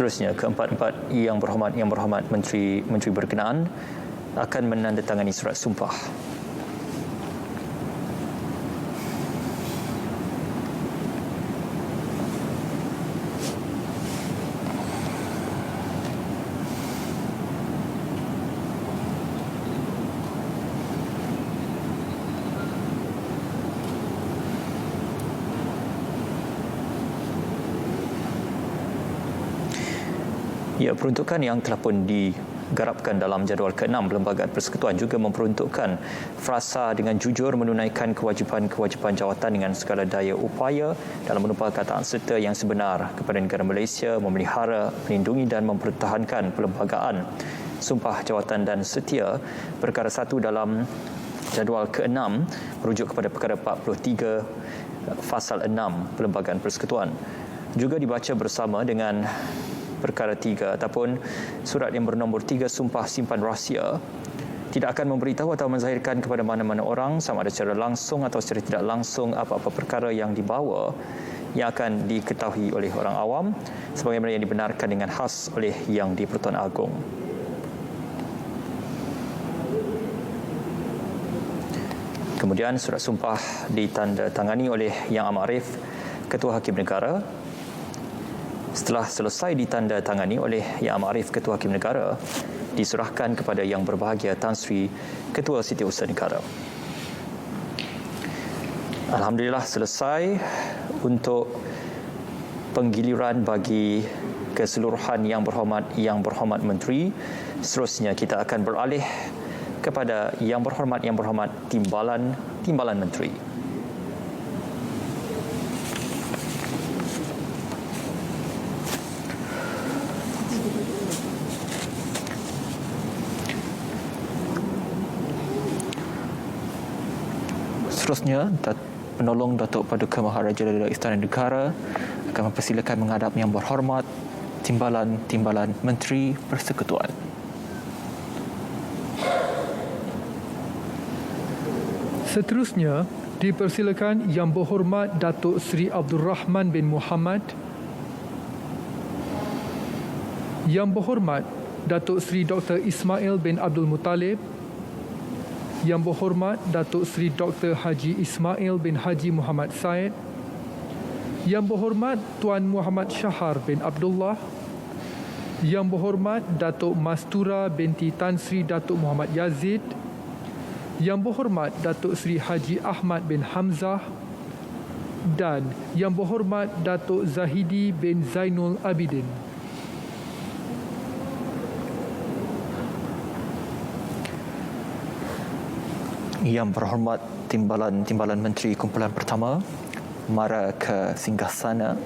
Seterusnya, keempat-empat Yang Berhormat Menteri berkenaan akan menandatangani surat sumpah. Ya, peruntukan yang telah pun digarapkan dalam jadual ke-6 Perlembagaan Persekutuan juga memperuntukkan frasa dengan jujur menunaikan kewajipan-kewajipan jawatan dengan segala daya upaya dalam menumpahkan taat serta yang sebenar kepada negara Malaysia, memelihara, melindungi dan mempertahankan perlembagaan, sumpah jawatan dan setia. Perkara 1 dalam jadual ke-6 merujuk kepada perkara 43 Fasal 6 Perlembagaan Persekutuan. Juga dibaca bersama dengan perkara 3 ataupun surat yang bernombor 3 sumpah simpan rahsia tidak akan memberitahu atau menzahirkan kepada mana-mana orang sama ada secara langsung atau secara tidak langsung apa-apa perkara yang dibawa yang akan diketahui oleh orang awam sebagaimana yang dibenarkan dengan khas oleh Yang di-Pertuan Agong. Kemudian surat sumpah ditandatangani oleh Yang Amat Arif, Ketua Hakim Negara. Setelah selesai ditandatangani oleh Yang Amat Arif, Ketua Hakim Negara, diserahkan kepada Yang Berbahagia Tan Sri, Ketua Setiausaha Negara. Alhamdulillah selesai untuk penggiliran bagi keseluruhan Yang Berhormat Menteri. Seterusnya kita akan beralih kepada Yang Berhormat Timbalan Menteri. Seterusnya, penolong Datuk Paduka Maharaja dari Istana Negara akan mempersilakan menghadap Yang Berhormat Timbalan Menteri Persekutuan. Seterusnya, dipersilakan Yang Berhormat Datuk Seri Abdul Rahman bin Muhammad, Yang Berhormat Datuk Seri Dr. Ismail bin Abdul Muttalib, Yang Berhormat Datuk Seri Dr. Haji Ismail bin Haji Muhammad Said, Yang Berhormat Tuan Muhammad Shahar bin Abdullah, Yang Berhormat Datuk Mastura binti Tan Sri Datuk Muhammad Yazid, Yang Berhormat Datuk Seri Haji Ahmad bin Hamzah dan Yang Berhormat Datuk Zahidi bin Zainul Abidin. Yang Berhormat Timbalan Menteri Kumpulan Pertama mara ke singgahsana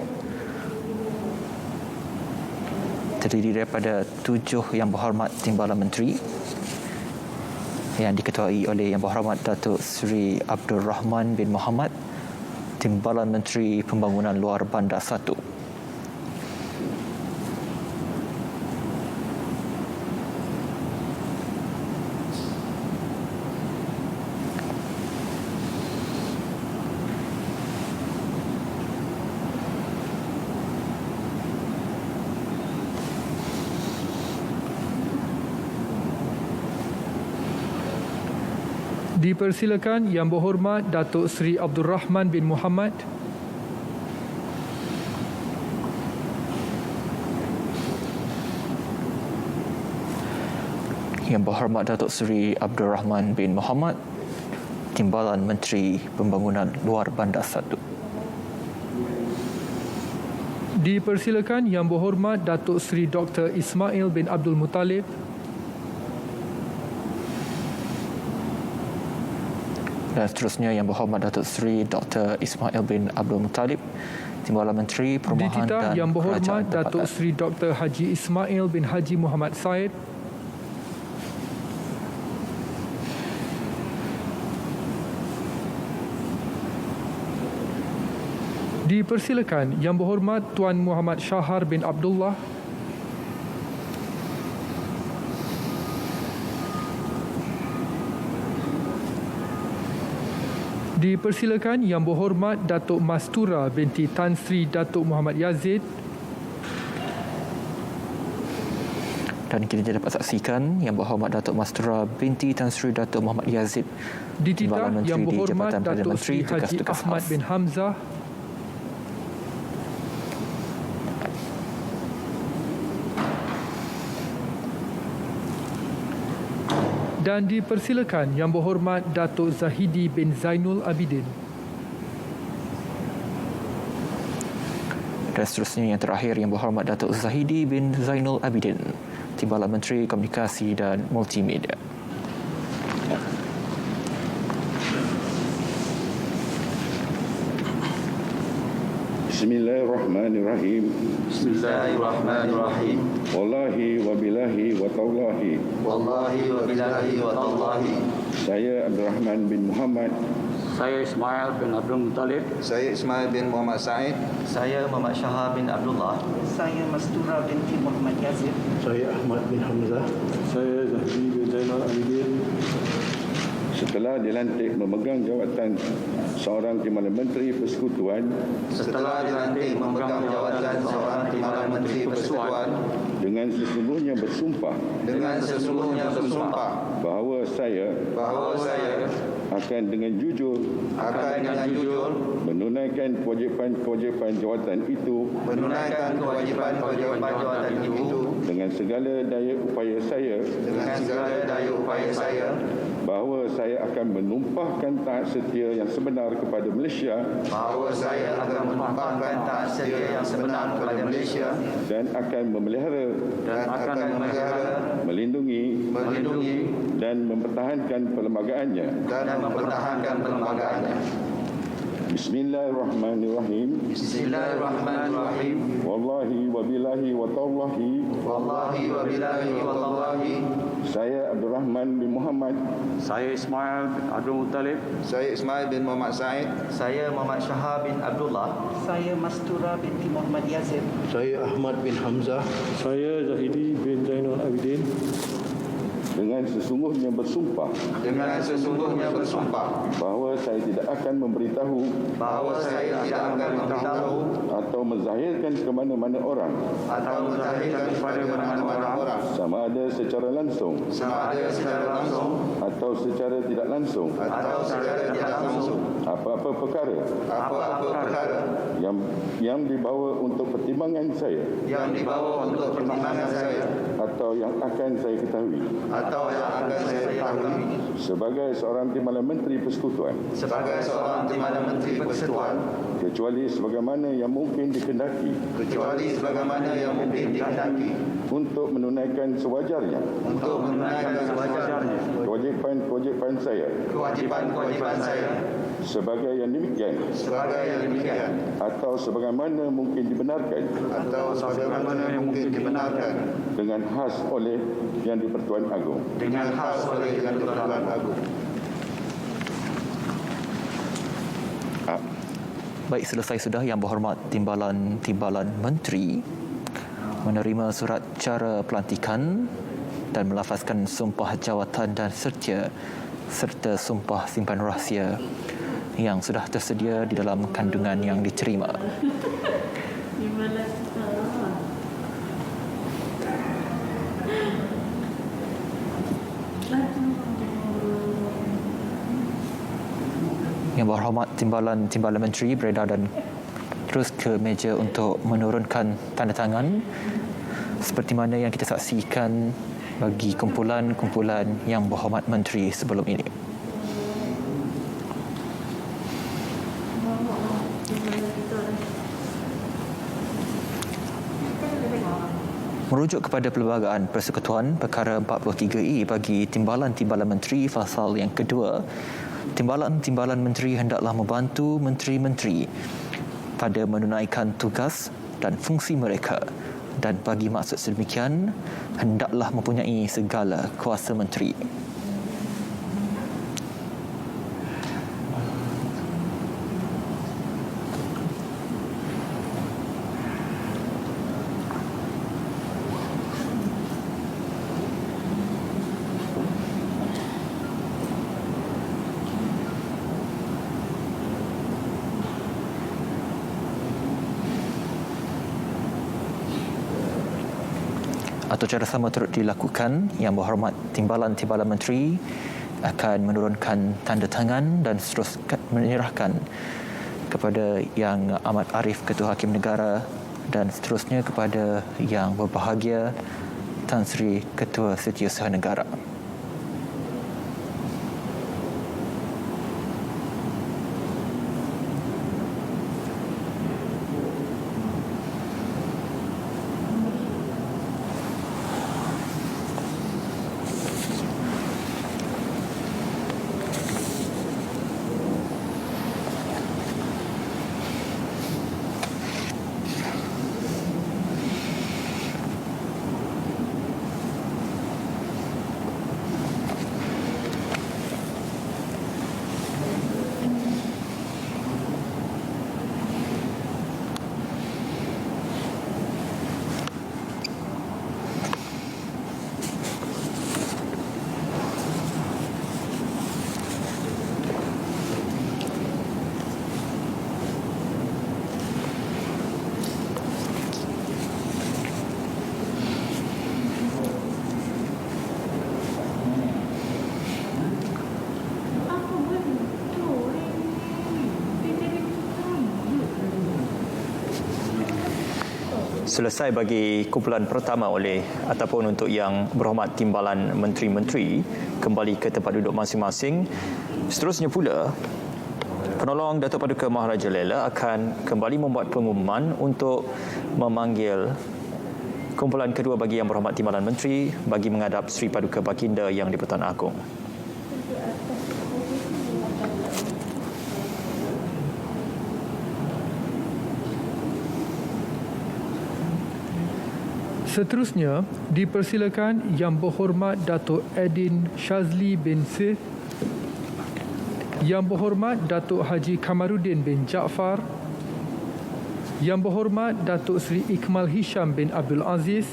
terdiri daripada 7 Yang Berhormat Timbalan Menteri yang diketuai oleh Yang Berhormat Datuk Seri Abdul Rahman bin Muhammad, Timbalan Menteri Pembangunan Luar Bandar 1. Dipersilakan Yang Berhormat Datuk Seri Abdul Rahman bin Muhammad, Yang Berhormat Datuk Seri Abdul Rahman bin Muhammad, Timbalan Menteri Pembangunan Luar Bandar 1. Dipersilakan Yang Berhormat Datuk Seri Dr. Ismail bin Abdul Muttalib, dan seterusnya Yang Berhormat Datuk Seri Dr. Ismail bin Abdul Muttalib, Timbalan Menteri Perumahan dititah dan Yang Berhormat Kerajaan Datuk Tempatan. Seri Dr. Haji Ismail bin Haji Muhammad Said, dipersilakan Yang Berhormat Tuan Muhammad Shahar bin Abdullah, dipersilakan Yang Berhormat Datuk Mastura binti Tan Sri Datuk Muhammad Yazid, Dan kita dapat saksikan Yang Berhormat Datuk Mastura binti Tan Sri Datuk Muhammad Yazid, Dititah Timbalan Menteri Yang di Berhormat Jabatan Perdana Datuk Menteri, Sri Haji Tugas-Tugas Ahmad Khas. bin Hamzah, dan dipersilakan Yang Berhormat Datuk Zahidi bin Zainul Abidin. Dan seterusnya yang terakhir Yang Berhormat Datuk Zahidi bin Zainul Abidin, Timbalan Menteri Komunikasi dan Multimedia. Bismillahirrahmanirrahim. Bismillahirrahmanirrahim. Wallahi wa billahi wa tallahi. Wallahi wa billahi wa tallahi. Saya Abdul Rahman bin Muhammad. Saya Ismail bin Abdul Muttalib. Saya Ismail bin Muhammad Said. Saya Muhammad Shahar bin Abdullah. Saya Mastura binti Muhammad Yazid. Saya Ahmad bin Hamzah. Saya Zahdi bin Zainal Abidin. Setelah dilantik memegang jawatan seorang Timbalan Menteri Persekutuan. Setelah dilantik memegang jawatan seorang Timbalan Menteri Persekutuan. Dengan sesungguhnya bersumpah. Dengan sesungguhnya bersumpah. Bahawa saya akan dengan jujur menunaikan kewajipan-kewajipan jawatan itu dengan segala daya upaya saya bahawa saya akan menumpahkan taat setia yang sebenar kepada Malaysia dan akan memelihara melindungi dan mempertahankan perlembagaannya. Bismillahirrahmanirrahim. Bismillahirrahmanirrahim. Wallahi wa billahi wa tallahi. Wallahi wa billahi wa tallahi. Saya Abdul Rahman bin Muhammad. Saya Ismail bin Abdul Muttalib. Saya Ismail bin Muhammad Said. Saya Muhammad Shahar bin Abdullah. Saya Mastura binti Muhammad Yazid. Saya Ahmad bin Hamzah. Saya Zahidi bin Zainul Abidin. Dengan sesungguhnya bersumpah bahawa saya tidak akan memberitahu atau menzahirkan ke mana-mana orang sama ada secara langsung atau secara tidak langsung apa-apa perkara yang dibawa untuk pertimbangan saya atau yang akan saya ketahui sebagai seorang Timbalan Menteri Persekutuan kecuali sebagaimana yang mungkin dikehendaki untuk menunaikan sewajarnya kewajipan saya sebagai yang demikian atau sebagaimana mungkin dibenarkan dengan khas oleh Yang di-Pertuan Agong. Baik, selesai sudah Yang Berhormat Timbalan Menteri menerima surat cara pelantikan dan melafazkan sumpah jawatan dan serta sumpah simpan rahsia yang sudah tersedia di dalam kandungan yang diterima. Yang Berhormat Timbalan Menteri beredar dan terus ke meja untuk menurunkan tanda tangan seperti mana yang kita saksikan bagi kumpulan-kumpulan Yang Berhormat Menteri sebelum ini. Merujuk kepada Perlembagaan Persekutuan Perkara 43E bagi Timbalan-Timbalan Menteri Fasal yang kedua, Timbalan-Timbalan Menteri hendaklah membantu Menteri-Menteri pada menunaikan tugas dan fungsi mereka dan bagi maksud sedemikian hendaklah mempunyai segala kuasa menteri. atau cara sama turut dilakukan. Yang Berhormat Timbalan-Timbalan Menteri akan menurunkan tanda tangan dan seterusnya menyerahkan kepada Yang Amat Arif Ketua Hakim Negara dan seterusnya kepada Yang Berbahagia Tan Sri Ketua Setiausaha Negara. Selesai bagi kumpulan pertama ataupun untuk Yang Berhormat Timbalan Menteri-Menteri kembali ke tempat duduk masing-masing. Seterusnya pula, penolong Datuk Paduka Maharaja Lela akan kembali membuat pengumuman untuk memanggil kumpulan kedua bagi Yang Berhormat Timbalan Menteri bagi menghadap Sri Paduka Baginda Yang di-Pertuan Agong. Seterusnya, dipersilakan Yang Berhormat Datuk Edin Shazli bin Sith, Yang Berhormat Datuk Haji Kamaruddin bin Jaafar, Yang Berhormat Datuk Seri Ikmal Hisham bin Abdul Aziz,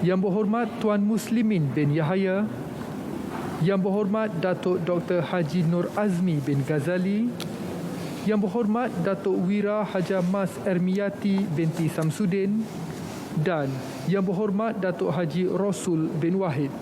Yang Berhormat Tuan Muslimin bin Yahya, Yang Berhormat Datuk Dr. Haji Nur Azmi bin Ghazali, Yang Berhormat Datuk Wira Haja Mas Ermiyati binti Samsudin dan Yang Berhormat Datuk Haji Rasul bin Wahid.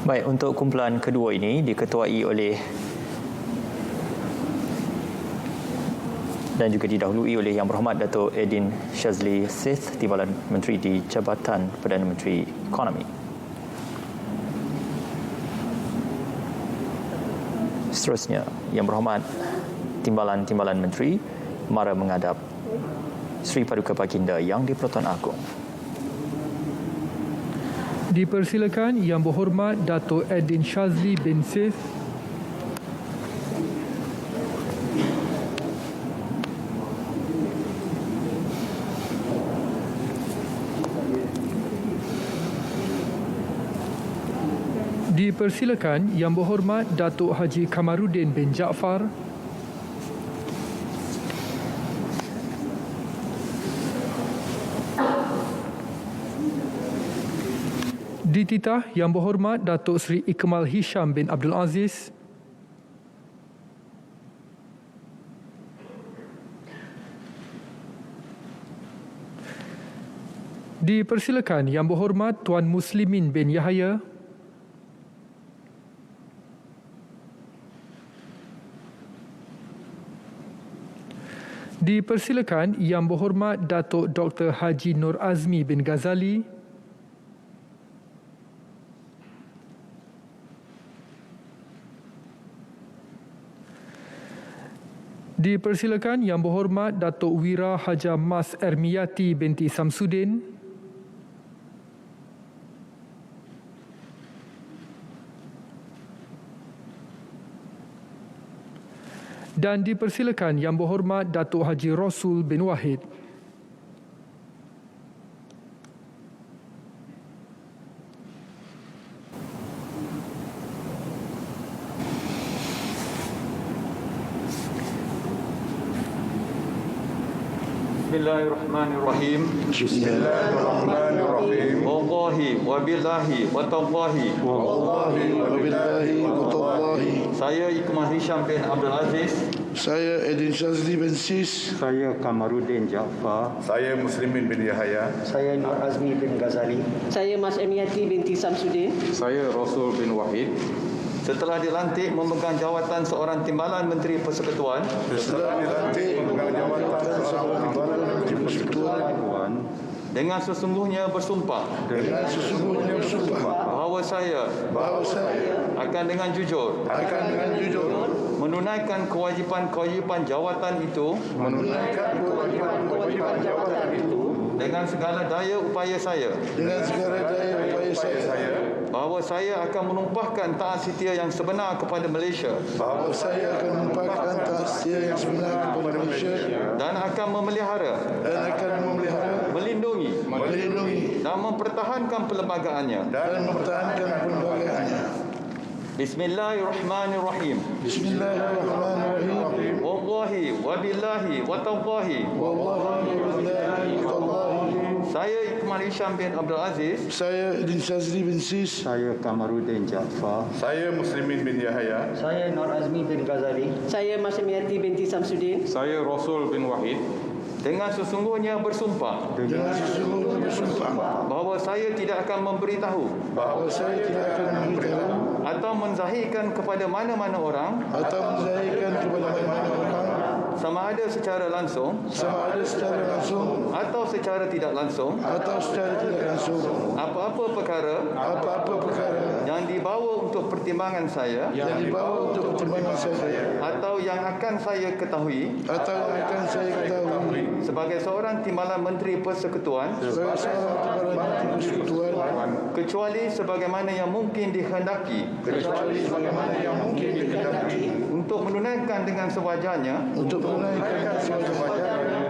Baik, untuk kumpulan kedua ini diketuai oleh dan juga didahului oleh Yang Berhormat Datuk Edin Shazli Sith, Timbalan Menteri di Jabatan Perdana Menteri Ekonomi. Seterusnya, Yang Berhormat Timbalan-Timbalan Menteri mara menghadap Sri Paduka Baginda Yang di-Pertuan Agong. Dipersilakan Yang Berhormat Datuk Edin Shazli bin Sith, dipersilakan Yang Berhormat Datuk Haji Kamaruddin bin Jaafar, dititah Yang Berhormat Datuk Seri Ikmal Hisham bin Abdul Aziz, dipersilakan Yang Berhormat Tuan Muslimin bin Yahya, dipersilakan Yang Berhormat Datuk Dr. Haji Nur Azmi bin Ghazali, dipersilakan Yang Berhormat Datuk Wira Haja Mas Ermiyati binti Samsudin, Dan dipersilakan Yang Berhormat Datuk Haji Rasul bin Wahid. Bismillahirrahmanirrahim. Bismillahirrahmanirrahim. Wallahi wa billahi wa tallahi. Wallahi wa billahi wa tallahi. Saya Ikmah Hisham bin Abdul Aziz. Saya Edin Shazli bin Sis. Saya Kamaruddin Jaafar. Saya Muslimin bin Yahya. Saya Nur Azmi bin Ghazali. Saya Mas Emiati binti Samsudin. Saya Rasul bin Wahid. Setelah dilantik memegang jawatan seorang Timbalan Menteri Persekutuan. Setelah dilantik memegang jawatan seorang Timbalan Menteri Persekutuan. Dengan sesungguhnya bersumpah. Dengan sesungguhnya bersumpah. Bahawa saya akan dengan jujur. Menunaikan kewajipan-kewajipan jawatan itu. Dengan segala daya upaya saya. Bahawa saya akan menumpahkan taat setia yang sebenar kepada Malaysia. Dan akan memelihara. Melindungi. Dan mempertahankan perlembagaannya. Bismillahirrahmanirrahim. Wallahi wa billahi wa tallahi. Saya Ikmah Hisham bin Abdul Aziz. Saya Edin Shazli bin Sis. Saya Kamaruddin Jaafar. Saya Muslimin bin Yahya. Saya Nur Azmi bin Ghazali. Saya Mas Emiati binti Samsudin. Saya Rasul bin Wahid. Dengan sesungguhnya bersumpah. Bahawa saya tidak akan memberitahu. Atau menzahirkan kepada mana-mana orang. Sama ada secara langsung. Atau secara tidak langsung. Apa-apa perkara. Yang dibawa untuk pertimbangan saya. Atau yang akan saya ketahui. Sebagai seorang Timbalan Menteri Persekutuan. Kecuali sebagaimana yang mungkin dikehendaki. Untuk menunaikan dengan sewajarnya.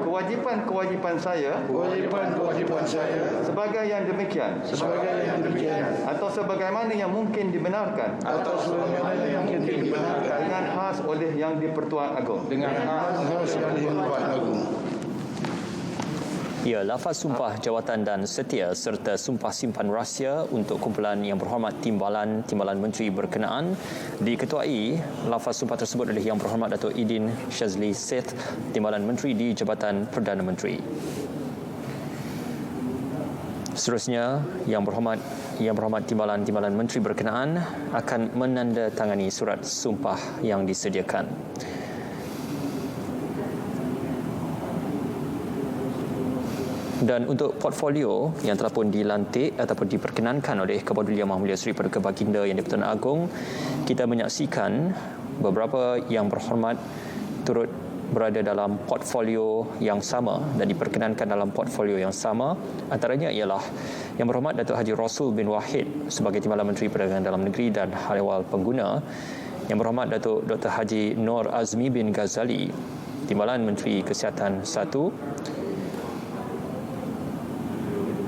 Kewajipan-kewajipan saya. Sebagai yang demikian. Atau sebagaimana yang mungkin dibenarkan. Dengan khas oleh Yang di-Pertuan Agong. Ya, lafaz sumpah jawatan dan setia serta sumpah simpan rahsia untuk kumpulan Yang Berhormat Timbalan Menteri berkenaan diketuai lafaz sumpah tersebut oleh Yang Berhormat Datuk Edin Shazli Sith, Timbalan Menteri di Jabatan Perdana Menteri. Seterusnya, Yang Berhormat Timbalan Menteri berkenaan akan menandatangani surat sumpah yang disediakan. Dan untuk portfolio yang telah pun dilantik ataupun diperkenankan oleh Kebadulian Yang Mahmulia Seri Paduka Baginda Yang di-Pertuan Agong, kita menyaksikan beberapa Yang Berhormat turut berada dalam portfolio yang sama dan diperkenankan dalam portfolio yang sama. Antaranya ialah Yang Berhormat Datuk Haji Rasul bin Wahid sebagai Timbalan Menteri Perdagangan Dalam Negeri dan Hal Ehwal Pengguna, Yang Berhormat Datuk Dr. Haji Nur Azmi bin Ghazali, Timbalan Menteri Kesihatan 1.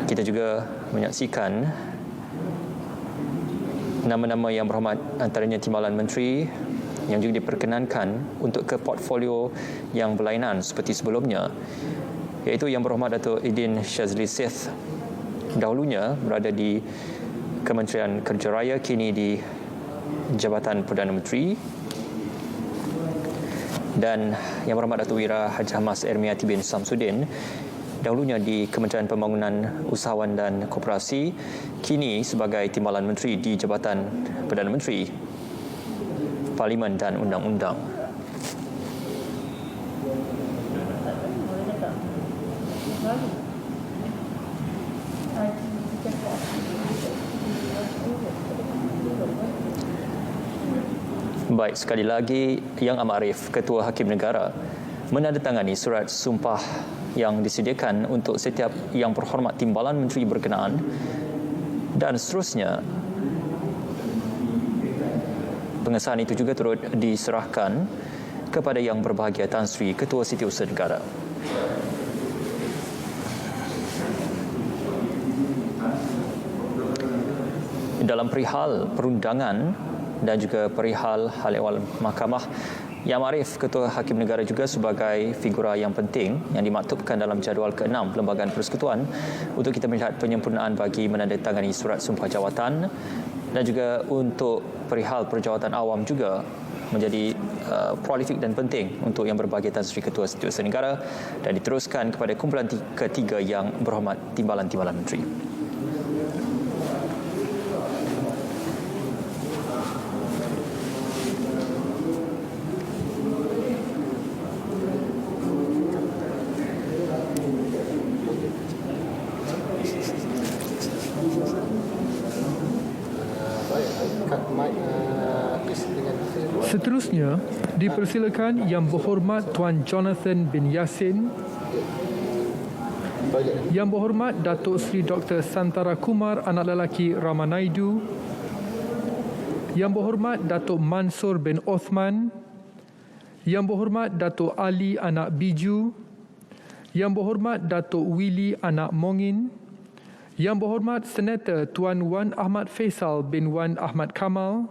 Kita juga menyaksikan nama-nama Yang Berhormat antaranya Timbalan Menteri yang juga diperkenankan untuk ke portfolio yang berlainan seperti sebelumnya, iaitu Yang Berhormat Datuk Edin Shazli Sith, dahulunya berada di Kementerian Kerja Raya, kini di Jabatan Perdana Menteri, dan Yang Berhormat Datuk Wira Haji Hamas Ermiati bin Samsudin, dahulunya di Kementerian Pembangunan Usahawan dan Koperasi, kini sebagai Timbalan Menteri di Jabatan Perdana Menteri, Parlimen dan Undang-Undang. Baik, sekali lagi Yang Amat Arif, Ketua Hakim Negara, menandatangani surat sumpah yang disediakan untuk setiap Yang Berhormat Timbalan Menteri berkenaan, dan seterusnya pengesahan itu juga turut diserahkan kepada Yang Berbahagia Tan Sri Ketua Setiausaha Negara. Dalam perihal perundangan dan juga perihal hal ehwal mahkamah, Yang Arif, Ketua Hakim Negara juga sebagai figura yang penting yang dimaktubkan dalam jadual ke-6 Perlembagaan Persekutuan untuk kita melihat penyempurnaan bagi menandatangani surat sumpah jawatan dan juga untuk perihal perjawatan awam juga menjadi prolifik dan penting untuk Yang Berbahagia Tan Sri Ketua Setiausaha Negara dan diteruskan kepada kumpulan ketiga Yang Berhormat Timbalan-Timbalan Menteri. Seterusnya, dipersilakan Yang Berhormat Tuan Jonathan bin Yassin, Yang Berhormat Datuk Seri Dr. Santara Kumar Anak Lelaki Ramanaidu, Yang Berhormat Datuk Mansur bin Othman, Yang Berhormat Datuk Ali Anak Biju, Yang Berhormat Datuk Willy Anak Mongin, Yang Berhormat Senator Tuan Wan Ahmad Faisal bin Wan Ahmad Kamal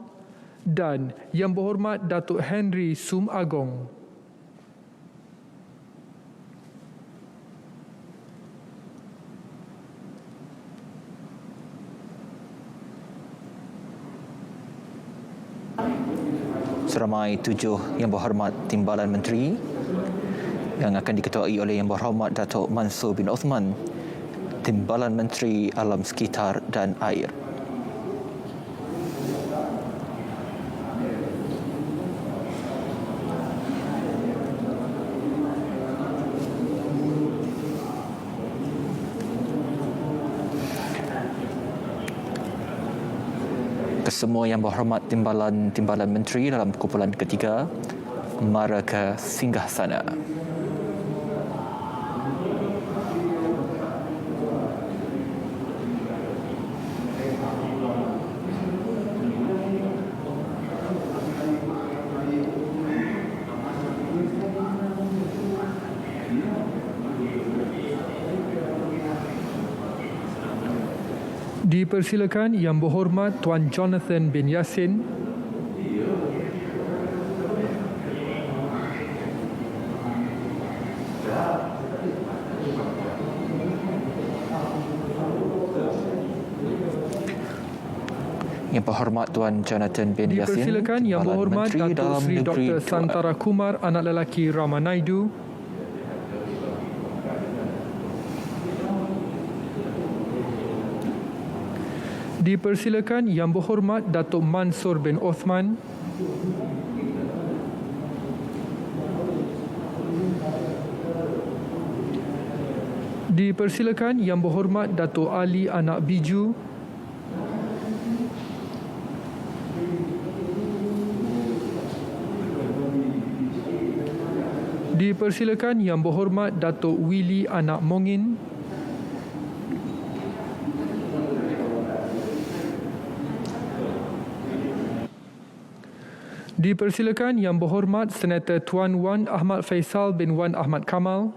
dan Yang Berhormat Datuk Henry Sum Agong. Seramai 7 Yang Berhormat Timbalan Menteri yang akan diketuai oleh Yang Berhormat Datuk Mansur bin Othman, Timbalan Menteri Alam Sekitar dan Air. Kesemua Yang Berhormat Timbalan Menteri dalam kumpulan ketiga mara ke singgasana. Dipersilakan Yang Berhormat Tuan Jonathan bin Yassin, Yang Berhormat Tuan Jonathan bin Yassin, dipersilakan Yang Berhormat Datuk Seri Dr. Santara Kumar Anak Lelaki Ramanaidu, dipersilakan Yang Berhormat Datuk Mansur bin Othman, dipersilakan Yang Berhormat Datuk Ali Anak Biju, dipersilakan Yang Berhormat Datuk Willy Anak Mongin, dipersilakan Yang Berhormat Senator Tuan Wan Ahmad Faisal bin Wan Ahmad Kamal,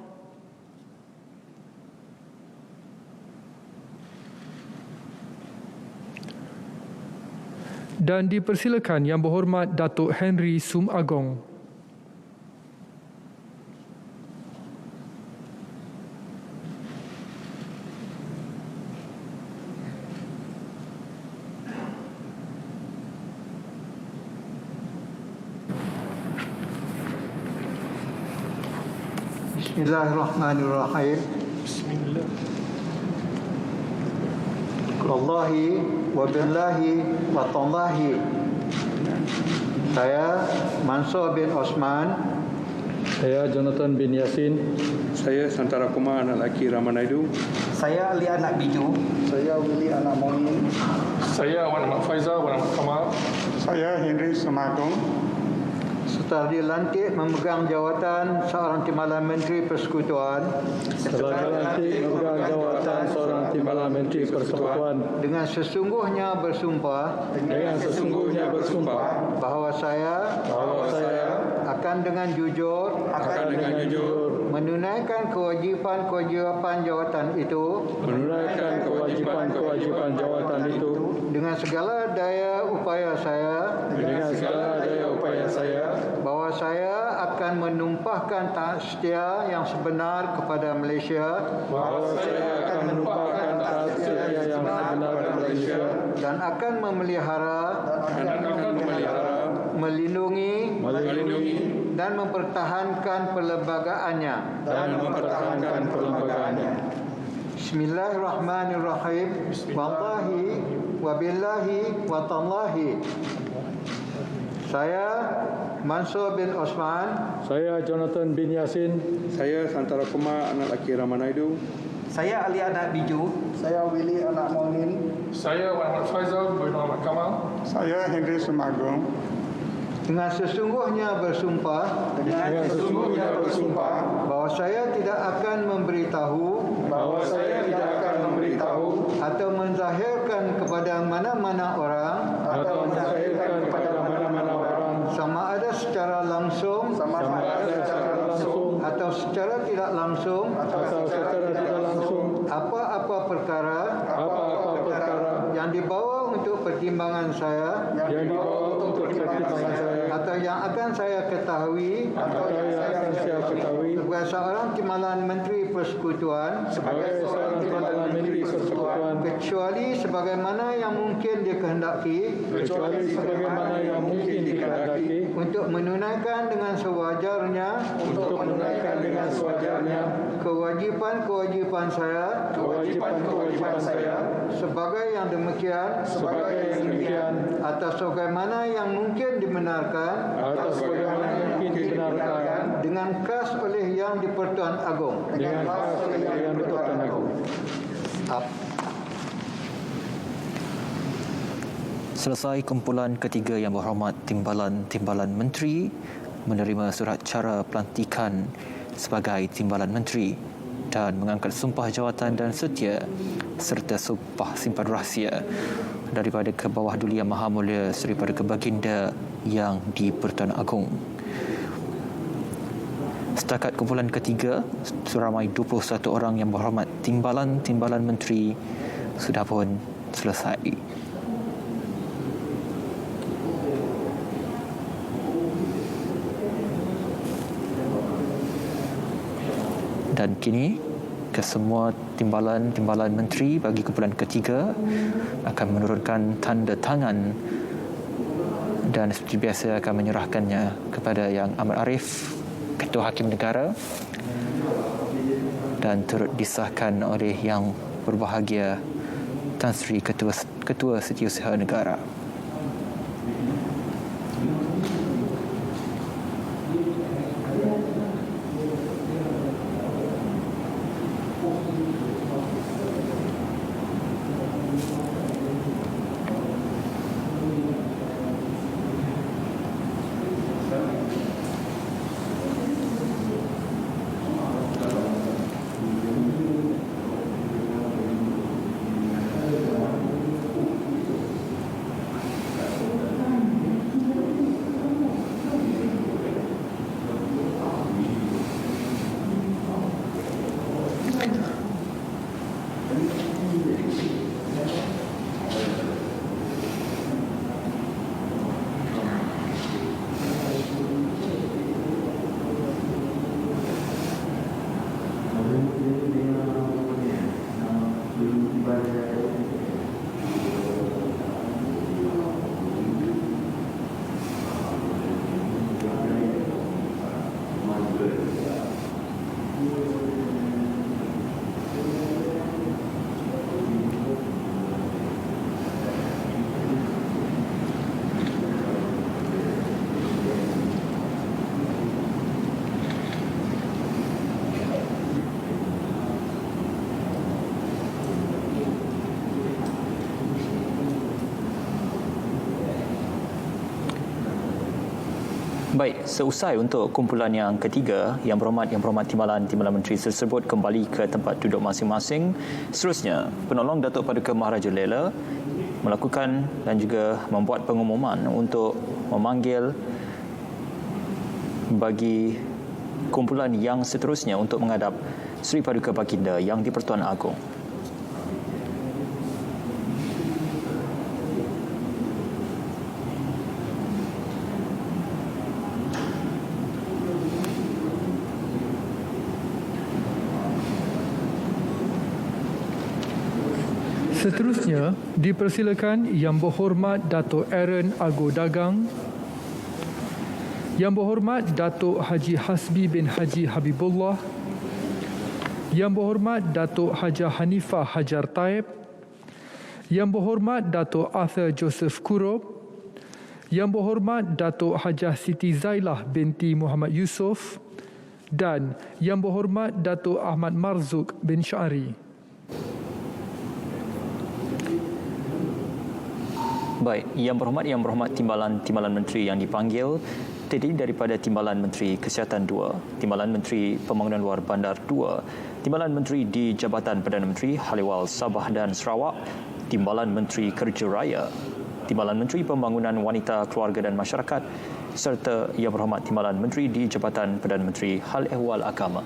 dan dipersilakan Yang Berhormat Datuk Henry Sum Agong. Bismillahirrahmanirrahim. Bismillah. Wallahi wa billahi wa tallahi. Saya Mansur bin Osman. Saya Jonathan bin Yassin. Saya Santara Kumar Anak Lelaki Ramanaidu. Saya Ali Anak Biju. Saya Willy Anak Mongin. Saya Wan Ahmad Faizal, Wan Ahmad Kamal. Saya Henry Sumagong. Setelah dilantik memegang jawatan seorang Timbalan Menteri Persekutuan. Setelah dilantik memegang jawatan seorang Timbalan Menteri Persekutuan. Dengan sesungguhnya bersumpah. Dengan sesungguhnya bersumpah. Bahawa saya akan dengan jujur menunaikan kewajipan-kewajipan jawatan itu dengan segala daya upaya saya bahawa saya akan menumpahkan taat setia yang sebenar kepada Malaysia dan akan memelihara melindungi dan mempertahankan perlembagaannya. Bismillahirrahmanirrahim. Wallahi wabillahi watallahi. Saya Mansur bin Osman. Saya Jonathan bin Yasin. Saya Santara Kumar anak lelaki Ramanaidu. Saya Ali anak Biju. Saya Willy anak Momin. Saya Muhammad Faizal bin Muhammad Kamal. Saya Henry Sumagong. Dengan sesungguhnya bersumpah bahawa saya tidak akan memberitahu atau menzahirkan kepada mana-mana orang sama ada secara langsung atau secara tidak langsung apa-apa perkara yang dibawa untuk pertimbangan saya atau yang akan saya ketahui sebagai seorang timbalan Menteri Persekutuan kecuali sebagaimana yang mungkin dikehendaki untuk menunaikan dengan sewajarnya kewajipan-kewajipan saya sebagai yang demikian atas sebagaimana yang mungkin dibenarkan dengan khas oleh Yang di-Pertuan Agong. Selesai kumpulan ketiga Yang Berhormat Timbalan Menteri menerima surat cara pelantikan sebagai Timbalan Menteri dan mengangkat sumpah jawatan dan setia serta sumpah simpan rahsia daripada Kebawah Duli Yang Maha Mulia Seri Paduka Baginda Yang di-Pertuan Agong. Setakat kumpulan ketiga, seramai 21 orang Yang Berhormat Timbalan Menteri sudah pun selesai. Dan kini kesemua timbalan menteri bagi kumpulan ketiga akan menurunkan tanda tangan dan seperti biasa akan menyerahkannya kepada Yang Amat Arif, Ketua Hakim Negara, dan turut disahkan oleh Yang Berbahagia Tan Sri Ketua Setiausaha Negara. Baik, seusai untuk kumpulan yang ketiga, Yang Berhormat Timbalan Menteri tersebut kembali ke tempat duduk masing-masing. Seterusnya, penolong Datuk Paduka Maharaja Lela melakukan dan juga membuat pengumuman untuk memanggil bagi kumpulan yang seterusnya untuk menghadap Sri Paduka Baginda Yang di-Pertuan Agong. Seterusnya, dipersilakan Yang Berhormat Dato' Aaron Argo Dagang, Yang Berhormat Dato' Haji Hasbi bin Haji Habibullah, Yang Berhormat Dato' Hajah Hanifah Hajar Taib, Yang Berhormat Dato' Arthur Joseph Kurob, Yang Berhormat Dato' Hajah Siti Zailah binti Muhammad Yusof dan Yang Berhormat Dato' Ahmad Marzuk bin Syari. Baik, Yang Berhormat Timbalan Menteri yang dipanggil terdiri daripada Timbalan Menteri Kesihatan 2, Timbalan Menteri Pembangunan Luar Bandar 2, Timbalan Menteri di Jabatan Perdana Menteri Haliwal Sabah dan Sarawak, Timbalan Menteri Kerja Raya, Timbalan Menteri Pembangunan Wanita, Keluarga dan Masyarakat serta Yang Berhormat Timbalan Menteri di Jabatan Perdana Menteri Hal Ehwal Agama.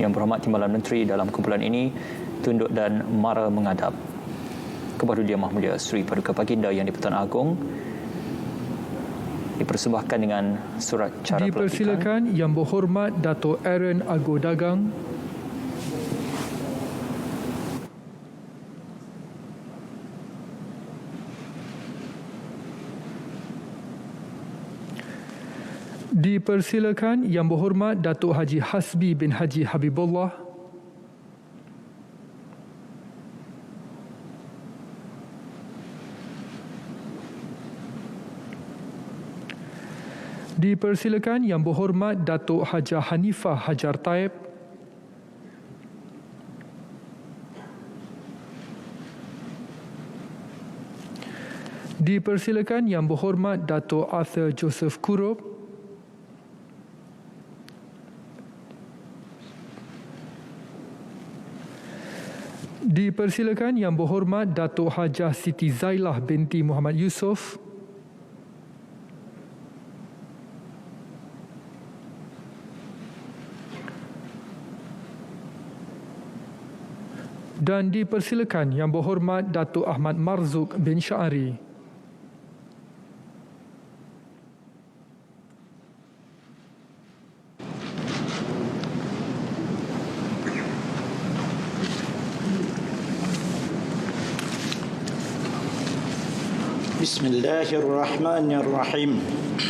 Yang Berhormat Timbalan Menteri dalam kumpulan ini tunduk dan mara menghadap Kebahagiaan Yang Mulia Sri Paduka Baginda Yang di-Pertuan Agong, dipersembahkan dengan surat cara pelantikan. Dipersilakan Yang Berhormat Dato' Aaron Argo Dagang, dipersilakan Yang Berhormat Dato' Haji Hasbi bin Haji Habibullah, dipersilakan Yang Berhormat Dato' Hajah Hanifah Hajar Taib, dipersilakan Yang Berhormat Dato' Arthur Joseph Kurob, dipersilakan Yang Berhormat Dato' Hajah Siti Zailah binti Muhammad Yusof, dan dipersilakan Yang Berhormat Dato' Ahmad Marzuk bin Syari. Bismillahirrahmanirrahim.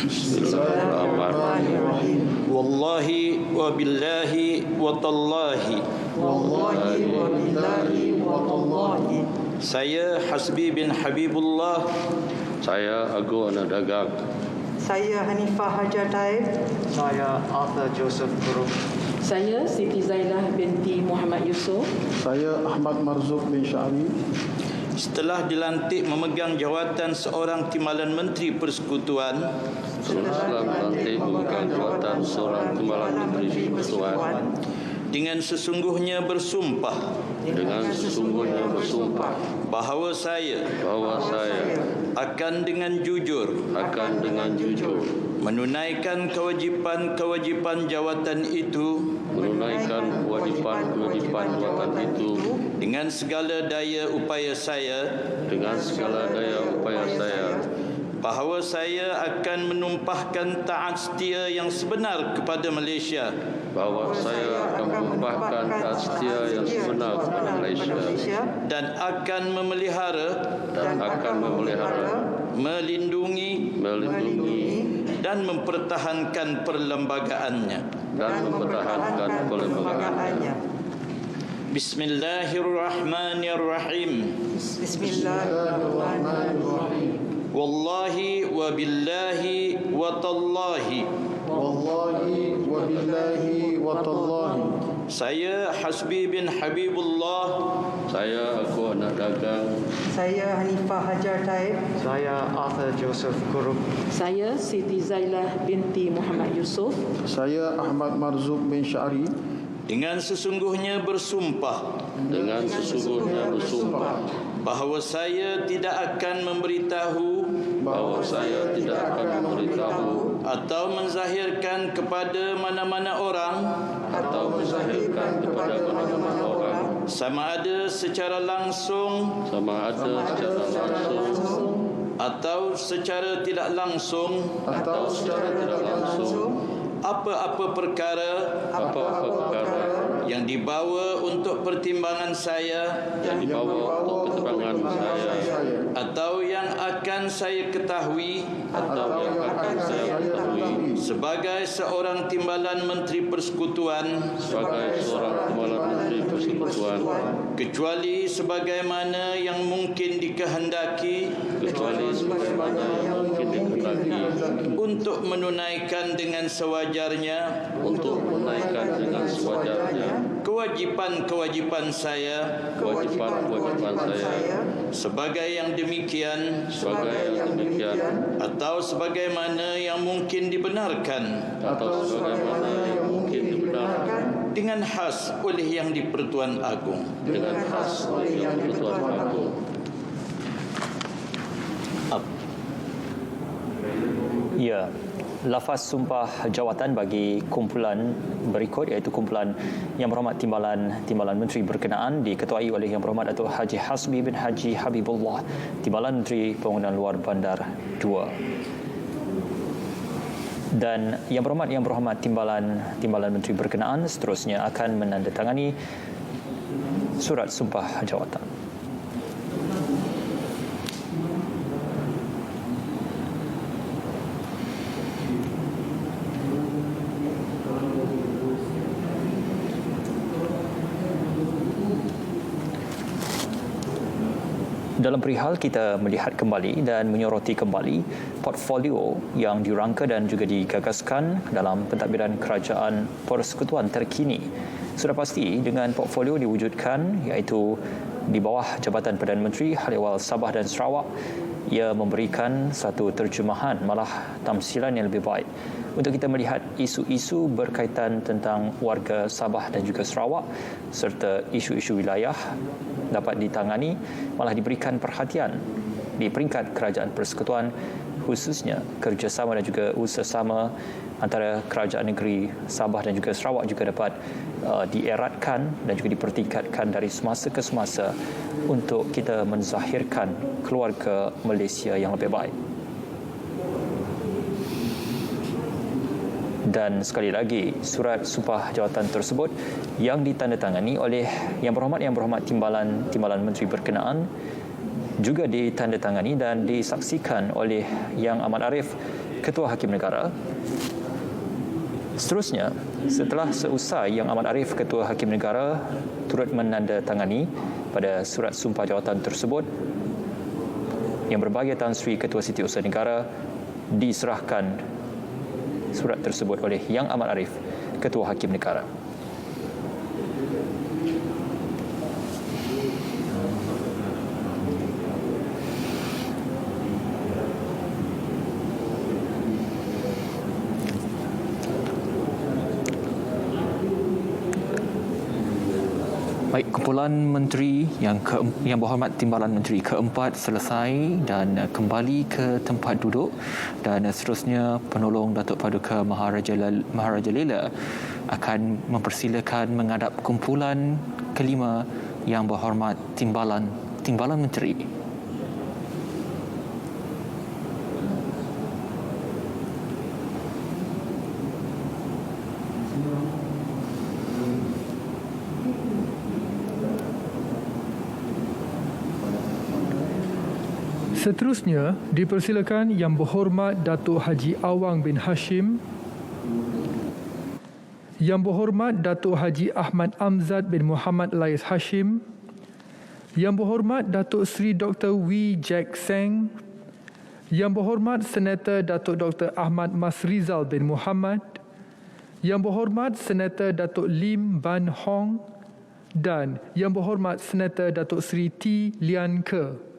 Bismillahirrahmanirrahim. Wallahi wa billahi wa tallahi. Wallahi wa billahi wa tallahi. Saya Hasbi bin Habibullah. Saya Argo Anak Dagang. Saya Hanifah Hajar Taib. Saya Arthur Joseph Kurob. Saya Siti Zailah binti Muhammad Yusof. Saya Ahmad Marzuk bin Syari. Setelah dilantik memegang jawatan seorang Timbalan Menteri Persekutuan, Setelah dilantik memegang jawatan seorang Timbalan Menteri Persekutuan, dengan sesungguhnya bersumpah bahawa saya akan dengan jujur menunaikan kewajipan jawatan itu dengan segala daya upaya saya bahawa saya akan menumpahkan taat setia yang sebenar kepada Malaysia dan akan memelihara melindungi dan mempertahankan perlembagaannya. Bismillahirrahmanirrahim. Wallahi wa billahi wa tallahi. Saya Hasbi bin Habibullah. Saya aku anak dagang. Saya Hanifah Hajar Taib. Saya Arthur Joseph Kurup. Saya Siti Zailah binti Muhammad Yusof. Saya Ahmad Marzuq bin Syari. Dengan sesungguhnya bersumpah. Dengan sesungguhnya bersumpah. Bahawa saya tidak akan memberitahu. Bahawa saya tidak akan memberitahu. Atau menzahirkan kepada mana-mana orang. Atau menzahirkan kepada mana-mana orang. Sama ada secara langsung. Sama ada secara langsung. Atau secara tidak langsung. Atau secara tidak langsung. Apa-apa perkara yang dibawa untuk pertimbangan saya, atau yang akan saya ketahui, sebagai seorang timbalan Menteri Persekutuan, kecuali sebagaimana yang mungkin dikehendaki, untuk menunaikan dengan sewajarnya, kewajipan-kewajipan saya, sebagai yang demikian, atau sebagaimana yang mungkin dibenarkan, dengan khas oleh Yang di-Pertuan Agong. Ya, lafaz sumpah jawatan bagi kumpulan berikut iaitu kumpulan Yang Berhormat Timbalan Menteri berkenaan diketuai oleh Yang Berhormat Datuk Haji Hasbi bin Haji Habibullah, Timbalan Menteri Pembangunan Luar Bandar 2. Dan Yang Berhormat Timbalan Menteri berkenaan seterusnya akan menandatangani surat sumpah jawatan. Dalam perihal kita melihat kembali dan menyoroti kembali portfolio yang dirangka dan juga digagaskan dalam pentadbiran kerajaan persekutuan terkini. Sudah pasti dengan portfolio diwujudkan iaitu di bawah Jabatan Perdana Menteri Hal Ehwal Sabah dan Sarawak, ia memberikan satu terjemahan malah tamsilan yang lebih baik untuk kita melihat isu-isu berkaitan tentang warga Sabah dan juga Sarawak serta isu-isu wilayah dapat ditangani, malah diberikan perhatian di peringkat kerajaan persekutuan, khususnya kerjasama dan juga usaha antara kerajaan negeri Sabah dan juga Sarawak juga dapat dieratkan dan juga dipertingkatkan dari semasa ke semasa untuk kita menzahirkan keluarga Malaysia yang lebih baik. Dan sekali lagi, surat sumpah jawatan tersebut yang ditandatangani oleh Yang Berhormat Timbalan Menteri berkenaan juga ditandatangani dan disaksikan oleh Yang Amat Arif, Ketua Hakim Negara. Seterusnya, setelah seusai Yang Amat Arif, Ketua Hakim Negara turut menandatangani pada surat sumpah jawatan tersebut, yang berbahagia Tan Sri Ketua Setiausaha Negara, diserahkan surat tersebut oleh Yang Amat Arif, Ketua Hakim Negara. Baik, kumpulan menteri yang berhormat Timbalan Menteri keempat selesai dan kembali ke tempat duduk, dan seterusnya penolong Datuk Paduka Maharaja Lela akan mempersilakan menghadap kumpulan kelima Yang Berhormat Timbalan Menteri. Seterusnya, dipersilakan Yang Berhormat Datuk Haji Awang bin Hashim, Yang Berhormat Datuk Haji Ahmad Amzad bin Muhammad Lais Hashim, Yang Berhormat Datuk Seri Dr. Wee Jack Seng, Yang Berhormat Senator Datuk Dr. Ahmad Mas Rizal bin Muhammad, Yang Berhormat Senator Datuk Lim Ban Hong dan Yang Berhormat Senator Datuk Seri T. Lian Ke.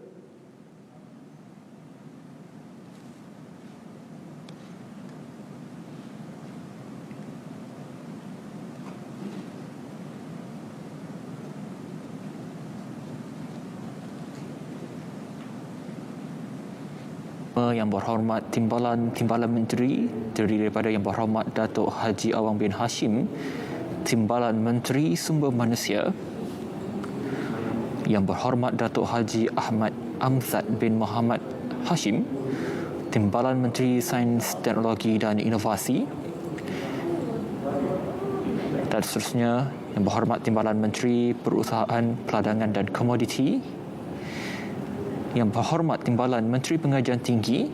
Yang Berhormat Timbalan Menteri terdiri daripada Yang Berhormat Datuk Haji Awang bin Hashim, Timbalan Menteri Sumber Manusia, Yang Berhormat Datuk Haji Ahmad Amzad bin Muhammad Hashim, Timbalan Menteri Sains, Teknologi dan Inovasi, dan seterusnya Yang Berhormat Timbalan Menteri Perusahaan, Peladangan dan Komoditi, Yang Berhormat Timbalan Menteri Pengajian Tinggi,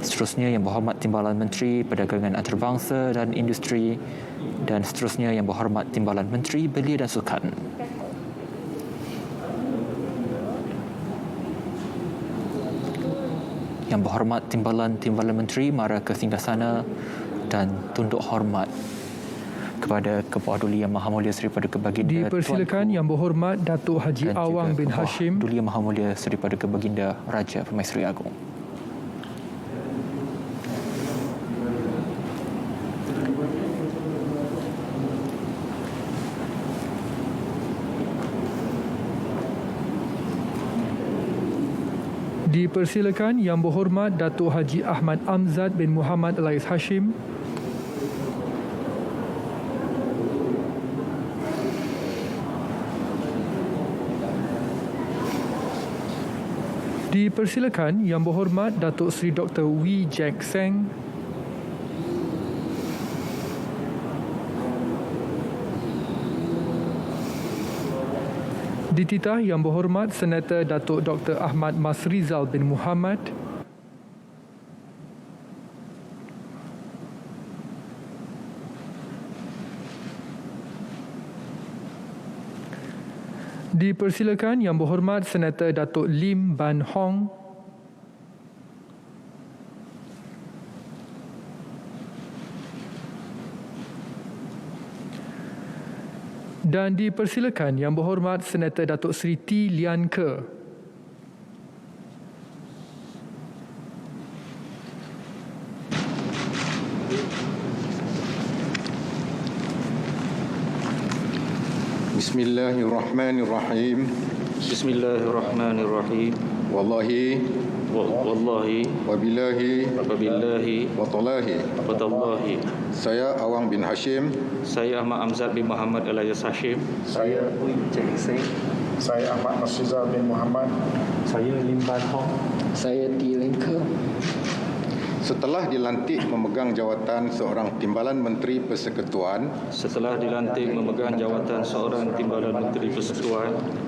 seterusnya Yang Berhormat Timbalan Menteri Perdagangan Antarabangsa dan Industri, dan seterusnya Yang Berhormat Timbalan Menteri Belia dan Sukan. Yang Berhormat Timbalan Menteri mara ke singgasana dan tunduk hormat kepada Kebawah Duli Yang Maha Mulia Seri Paduka Baginda Dipersilakan Yang Berhormat Datuk Haji Awang bin Hashim, Duli Yang Maha Mulia Seri Paduka Baginda Raja Permaisuri Agong. Dipersilakan Yang Berhormat Datuk Haji Ahmad Amzad bin Muhammad Elais Hashim, dipersilakan Yang Berhormat Datuk Seri Dr. Wee Jack Seng, dititah Yang Berhormat Senator Datuk Dr. Ahmad Masrizal bin Muhammad, dipersilakan Yang Berhormat Senator Datuk Lim Ban Hong, dan dipersilakan Yang Berhormat Senator Datuk Seri T. Lian Ke. Bismillahirrahmanirrahim. Bismillahirrahmanirrahim. Wallahi wabillahi watallahi saya Awang bin Hashim, saya Ahmad Amzad bin Muhammad Elais Hashim, saya Wee Jack Seng, Saya Ahmad Masrizal bin Muhammad, saya Lim Ban Hong, saya T. Lian Ke. Setelah dilantik memegang jawatan seorang Timbalan Menteri Persekutuan,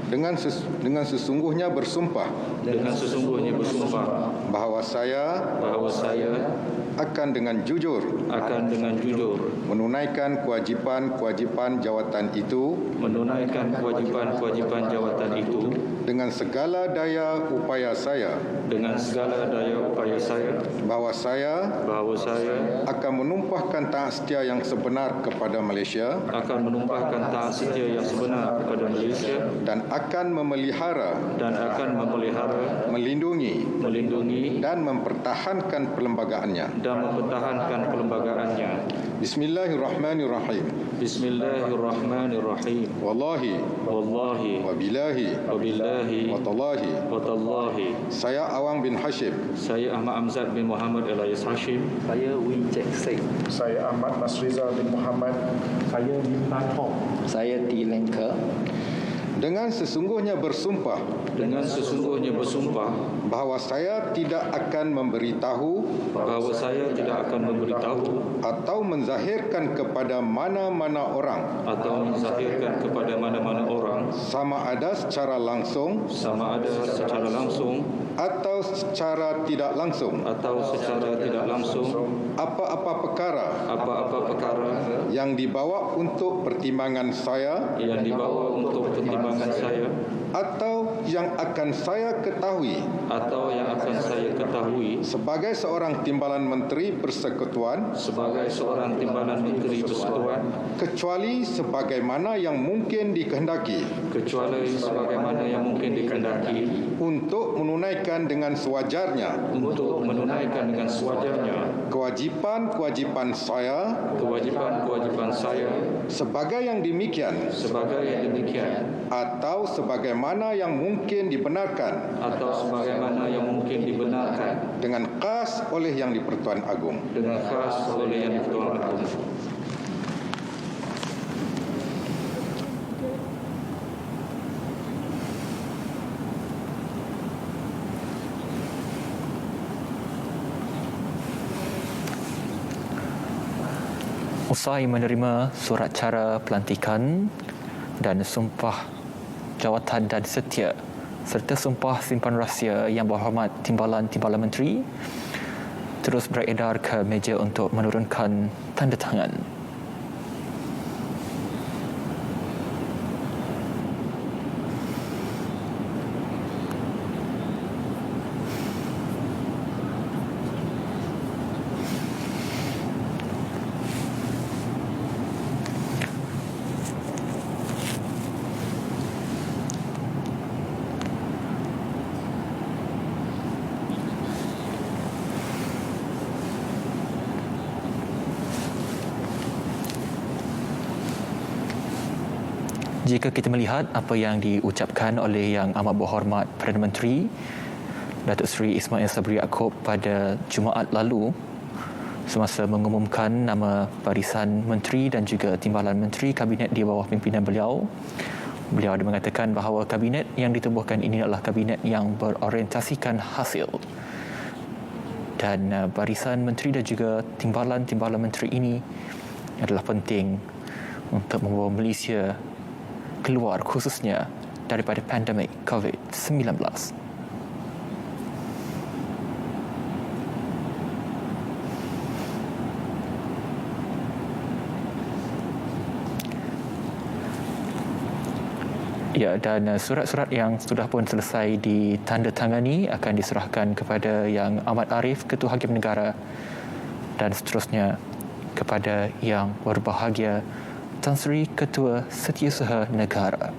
dengan sesungguhnya bersumpah bahawa saya akan dengan jujur menunaikan kewajipan jawatan itu dengan segala daya upaya saya, bahawa saya akan menumpahkan taat setia yang sebenar kepada Malaysia, dan akan memelihara, melindungi dan mempertahankan perlembagaannya. Bismillahirrahmanirrahim. Wallahi wabillahi watallahi. Saya Awang bin Hashim, saya Ahmad Amzad bin Muhammad Elais Hashim, saya Wee Jack Seng, saya Ahmad Masrizal bin Muhammad, saya Lim Ban Hong, saya T. Lian Ke. dengan sesungguhnya bersumpah bahawa saya tidak akan memberitahu atau menzahirkan kepada mana-mana orang sama ada secara langsung atau secara tidak langsung apa-apa perkara yang dibawa untuk pertimbangan saya pertimbangan saya atau yang akan saya ketahui sebagai seorang timbalan menteri persekutuan kecuali sebagaimana yang mungkin dikehendaki untuk menunaikan dengan sewajarnya kewajipan-kewajipan saya sebagai yang demikian atau sebagaimana yang mungkin dibenarkan dengan khas oleh Yang di-Pertuan Agong. Usai menerima surat cara pelantikan dan sumpah jawatan dan setia serta sumpah simpan rahsia Yang Berhormat Timbalan-Timbalan Menteri terus beredar ke meja untuk menurunkan tanda tangan. Jika kita melihat apa yang diucapkan oleh Yang Amat Berhormat Perdana Menteri Datuk Seri Ismail Sabri Yaakob pada Jumaat lalu semasa mengumumkan nama barisan menteri dan juga timbalan menteri kabinet di bawah pimpinan beliau, beliau ada mengatakan bahawa kabinet yang ditubuhkan ini adalah kabinet yang berorientasikan hasil dan barisan menteri dan juga timbalan-timbalan menteri ini adalah penting untuk membawa Malaysia keluar khususnya daripada pandemik COVID-19. Ya, dan surat-surat yang sudah pun selesai ditandatangani akan diserahkan kepada Yang Amat Arif, Ketua Hakim Negara, dan seterusnya kepada Yang Berbahagia Tan Sri Ketua Setiausaha Negara.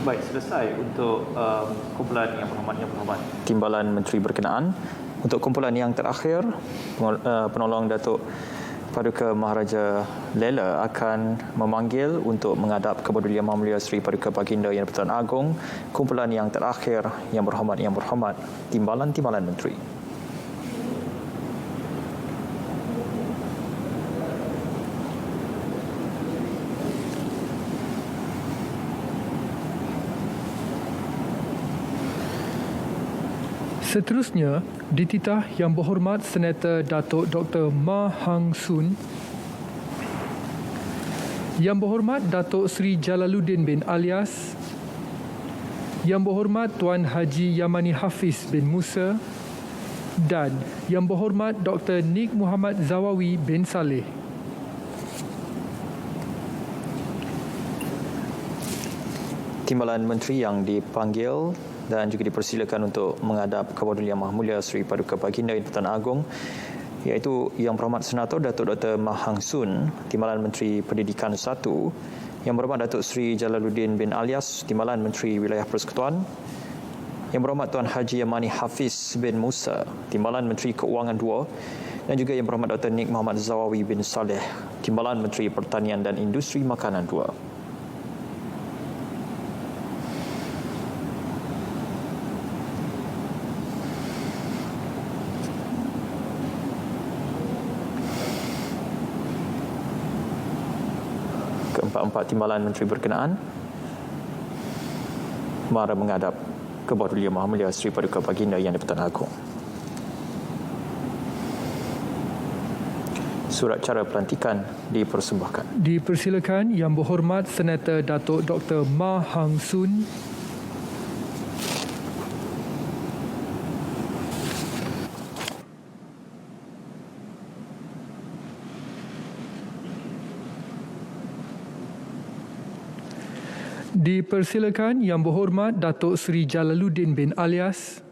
Baik, selesai untuk kumpulan Yang Berhormat Timbalan Menteri berkenaan. Untuk kumpulan yang terakhir, penolong Datuk Paduka Maharaja Lela akan memanggil untuk menghadap Kepada Yang Maha Mulia Seri Paduka Baginda Yang di-Pertuan Agong kumpulan yang terakhir Yang Berhormat Timbalan-Timbalan Menteri. Seterusnya, dititah Yang Berhormat Senator Datuk Dr. Ma Hang Soon, Yang Berhormat Datuk Seri Jalaluddin bin Alias, Yang Berhormat Tuan Haji Yamani Hafiz bin Musa dan Yang Berhormat Dr. Nik Muhammad Zawawi bin Saleh. Timbalan Menteri yang dipanggil dan juga dipersilakan untuk menghadap Kepada Yang Maha Mulia Seri Paduka Baginda Yang di-Pertuan Agong, iaitu Yang Berhormat Senator Datuk Dr. Ma Hang Soon, Timbalan Menteri Pendidikan 1, Yang Berhormat Datuk Seri Jalaluddin bin Alias, Timbalan Menteri Wilayah Persekutuan, Yang Berhormat Tuan Haji Yamani Hafiz bin Musa, Timbalan Menteri Keuangan 2, dan juga Yang Berhormat Dr. Nik Muhammad Zawawi bin Saleh, Timbalan Menteri Pertanian dan Industri Makanan 2. Keempat-empat timbalan menteri berkenaan mara menghadap Kepada Yang Maha Mulia Seri Paduka Baginda Yang di-Pertuan Agong. Surat cara pelantikan dipersembahkan. Dipersilakan Yang Berhormat Senator Datuk Dr. Ma Hang Soon. Dipersilakan Yang Berhormat Datuk Seri Jalaluddin bin Alias.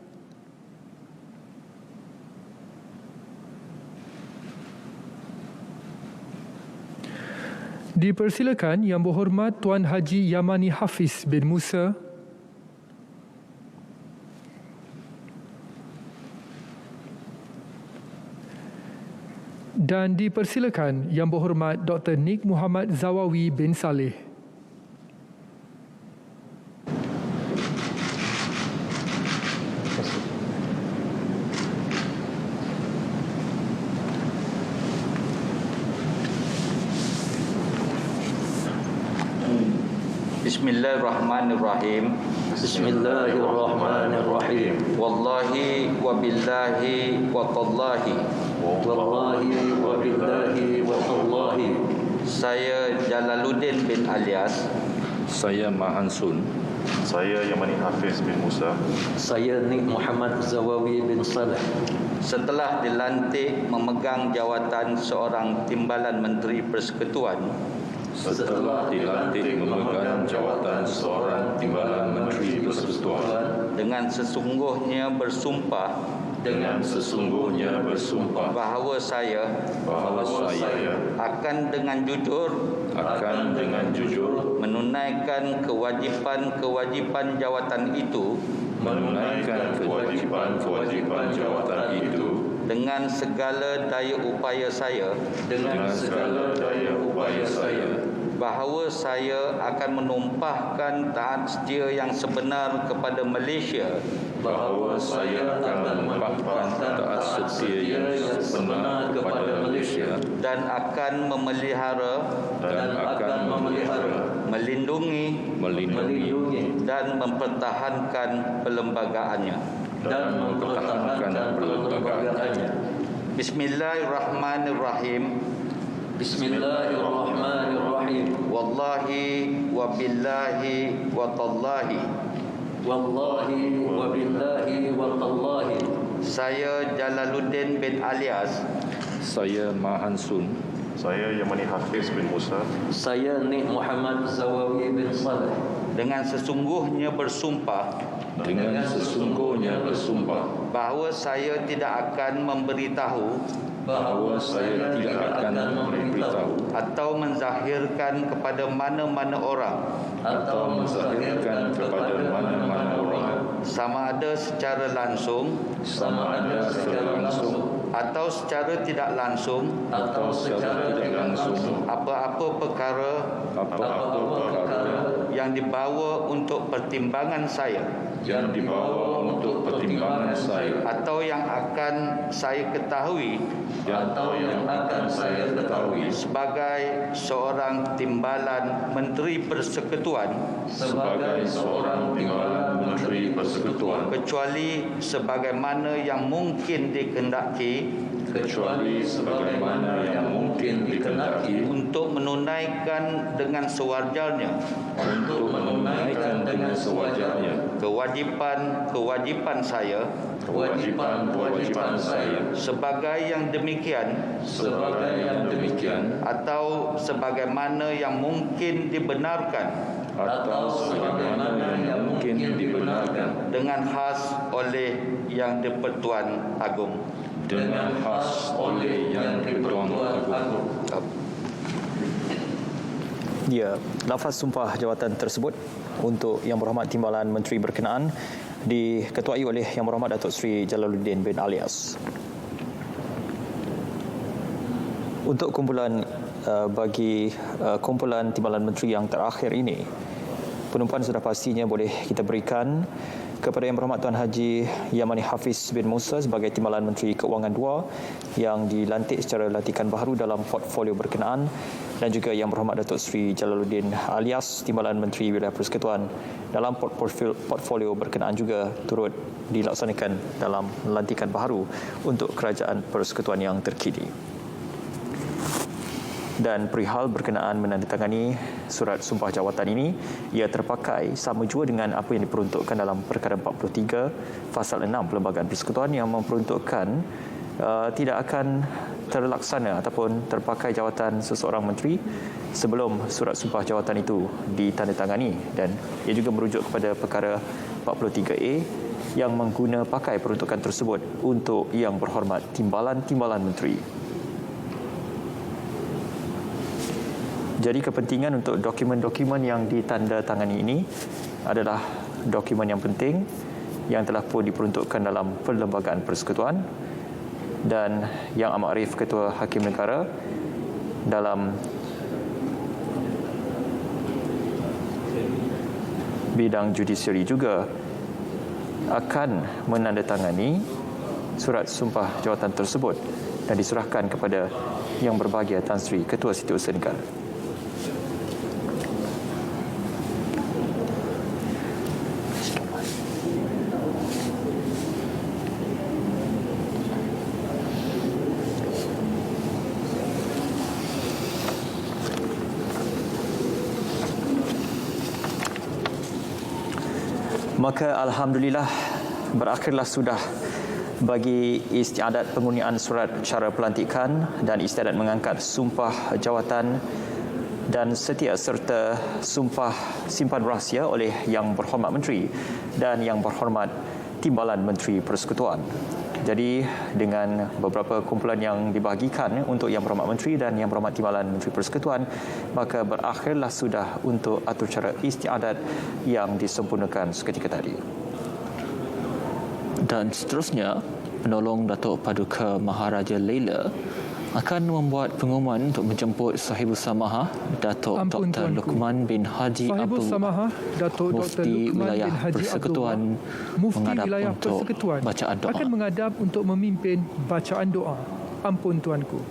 Dipersilakan Yang Berhormat Tuan Haji Yamani Hafiz bin Musa. Dan dipersilakan Yang Berhormat Dr. Nik Muhammad Zawawi bin Saleh. Bismillahirrahmanirrahim. Bismillahirrahmanirrahim. Wallahi wa billahi wa tallahi. Wallahi wa billahi wa tallahi. Saya Jalaluddin bin Alias. Saya Ma Hang Soon. Saya Yamani Hafiz bin Musa. Saya Nik Muhammad Zawawi bin Saleh. Setelah dilantik memegang jawatan seorang Timbalan Menteri Persekutuan. Setelah dilantik memegang jawatan seorang Timbalan Menteri Persekutuan. Dengan sesungguhnya bersumpah. Bahawa saya akan dengan jujur menunaikan kewajipan jawatan itu dengan segala daya upaya saya bahawa saya akan menumpahkan taat setia yang sebenar kepada Malaysia dan akan memelihara melindungi dan mempertahankan perlembagaannya. Bismillahirrahmanirrahim. Bismillahirrahmanirrahim. Wallahi wa billahi wa tallahi. Wallahi wa billahi wa tallahi. Saya Jalaluddin bin Alias. Saya Ma Hang Soon. Saya Yamani Hafiz bin Musa. Saya Nik Muhammad Zawawi bin Saleh. Dengan sesungguhnya bersumpah bahawa saya tidak akan memberitahu atau menzahirkan kepada mana-mana orang sama ada secara langsung atau secara tidak langsung apa-apa perkara yang dibawa untuk pertimbangan saya atau yang akan saya ketahui sebagai seorang Timbalan Menteri Persekutuan kecuali sebagaimana yang mungkin dikehendaki untuk menunaikan dengan sewajarnya kewajipan saya sebagai yang demikian atau sebagaimana yang mungkin dibenarkan dengan khas oleh Yang di-Pertuan Agong. Ya, lafaz sumpah jawatan tersebut untuk Yang Berhormat Timbalan Menteri berkenaan diketuai oleh Yang Berhormat Datuk Seri Jalaluddin bin Alias. Untuk kumpulan kumpulan Timbalan Menteri yang terakhir ini, penumpuan sudah pastinya boleh kita berikan kepada Yang Berhormat Tuan Haji Yamani Hafiz bin Musa sebagai Timbalan Menteri Keuangan 2 yang dilantik secara lantikan baharu dalam portfolio berkenaan, dan juga Yang Berhormat Datuk Seri Jalaluddin alias Timbalan Menteri Wilayah Persekutuan dalam portfolio berkenaan juga turut dilaksanakan dalam lantikan baharu untuk Kerajaan Persekutuan yang terkini. Dan perihal berkenaan menandatangani surat sumpah jawatan ini, ia terpakai sama jua dengan apa yang diperuntukkan dalam Perkara 43 Fasal 6 Perlembagaan Persekutuan yang memperuntukkan tidak akan terlaksana ataupun terpakai jawatan seseorang menteri sebelum surat sumpah jawatan itu ditandatangani, dan ia juga merujuk kepada Perkara 43A yang mengguna pakai peruntukan tersebut untuk Yang Berhormat Timbalan-Timbalan Menteri. Jadi kepentingan untuk dokumen-dokumen yang ditandatangani ini adalah dokumen yang penting yang telah pun diperuntukkan dalam Perlembagaan Persekutuan, dan Yang Amat Arif Ketua Hakim Negara dalam bidang judisiari juga akan menandatangani surat sumpah jawatan tersebut dan diserahkan kepada Yang Berbahagia Tan Sri Ketua Setiausaha Negara. Maka alhamdulillah berakhirlah sudah bagi istiadat pengurnian surat cara pelantikan dan istiadat mengangkat sumpah jawatan dan setia serta sumpah simpan rahsia oleh Yang Berhormat Menteri dan Yang Berhormat Timbalan Menteri Persekutuan. Jadi dengan beberapa kumpulan yang dibahagikan untuk Yang Berhormat Menteri dan Yang Berhormat Timbalan Menteri Persekutuan, maka berakhirlah sudah untuk atur cara istiadat yang disempurnakan seketika tadi. Dan seterusnya, penolong Datuk Paduka Maharaja Laila akan membuat pengumuman untuk menjemput Sahibul Samahah Datuk Dr. Luqman bin Haji Abdul Mufti Wilayah Persekutuan menghadap untuk bacaan doa. Akan menghadap untuk memimpin bacaan doa. Ampun Tuanku.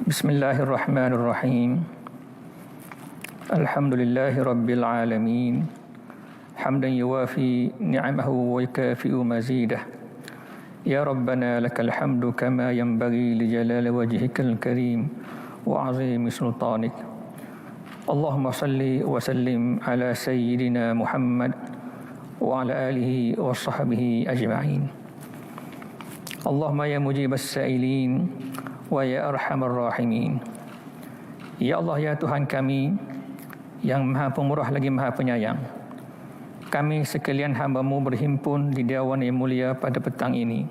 Bismillahirrahmanirrahim. Alhamdulillahi Rabbil Alamin. Hamdan yuwafi ni'amahu wa yukafi'u mazidah. Ya Rabbana lakal hamdu kama yanbaghi li jalali wajhikal karim wa azimi sultanik. Allahumma salli wa sallim ala sayyidina Muhammad wa ala alihi wa sahbihi ajma'in. Allahumma ya mujibas sa'ilin wa ya arhamar rahimin. Ya Allah, ya Tuhan kami yang maha pemurah lagi maha penyayang, kami sekalian hamba-Mu berhimpun di Dewan yang mulia pada petang ini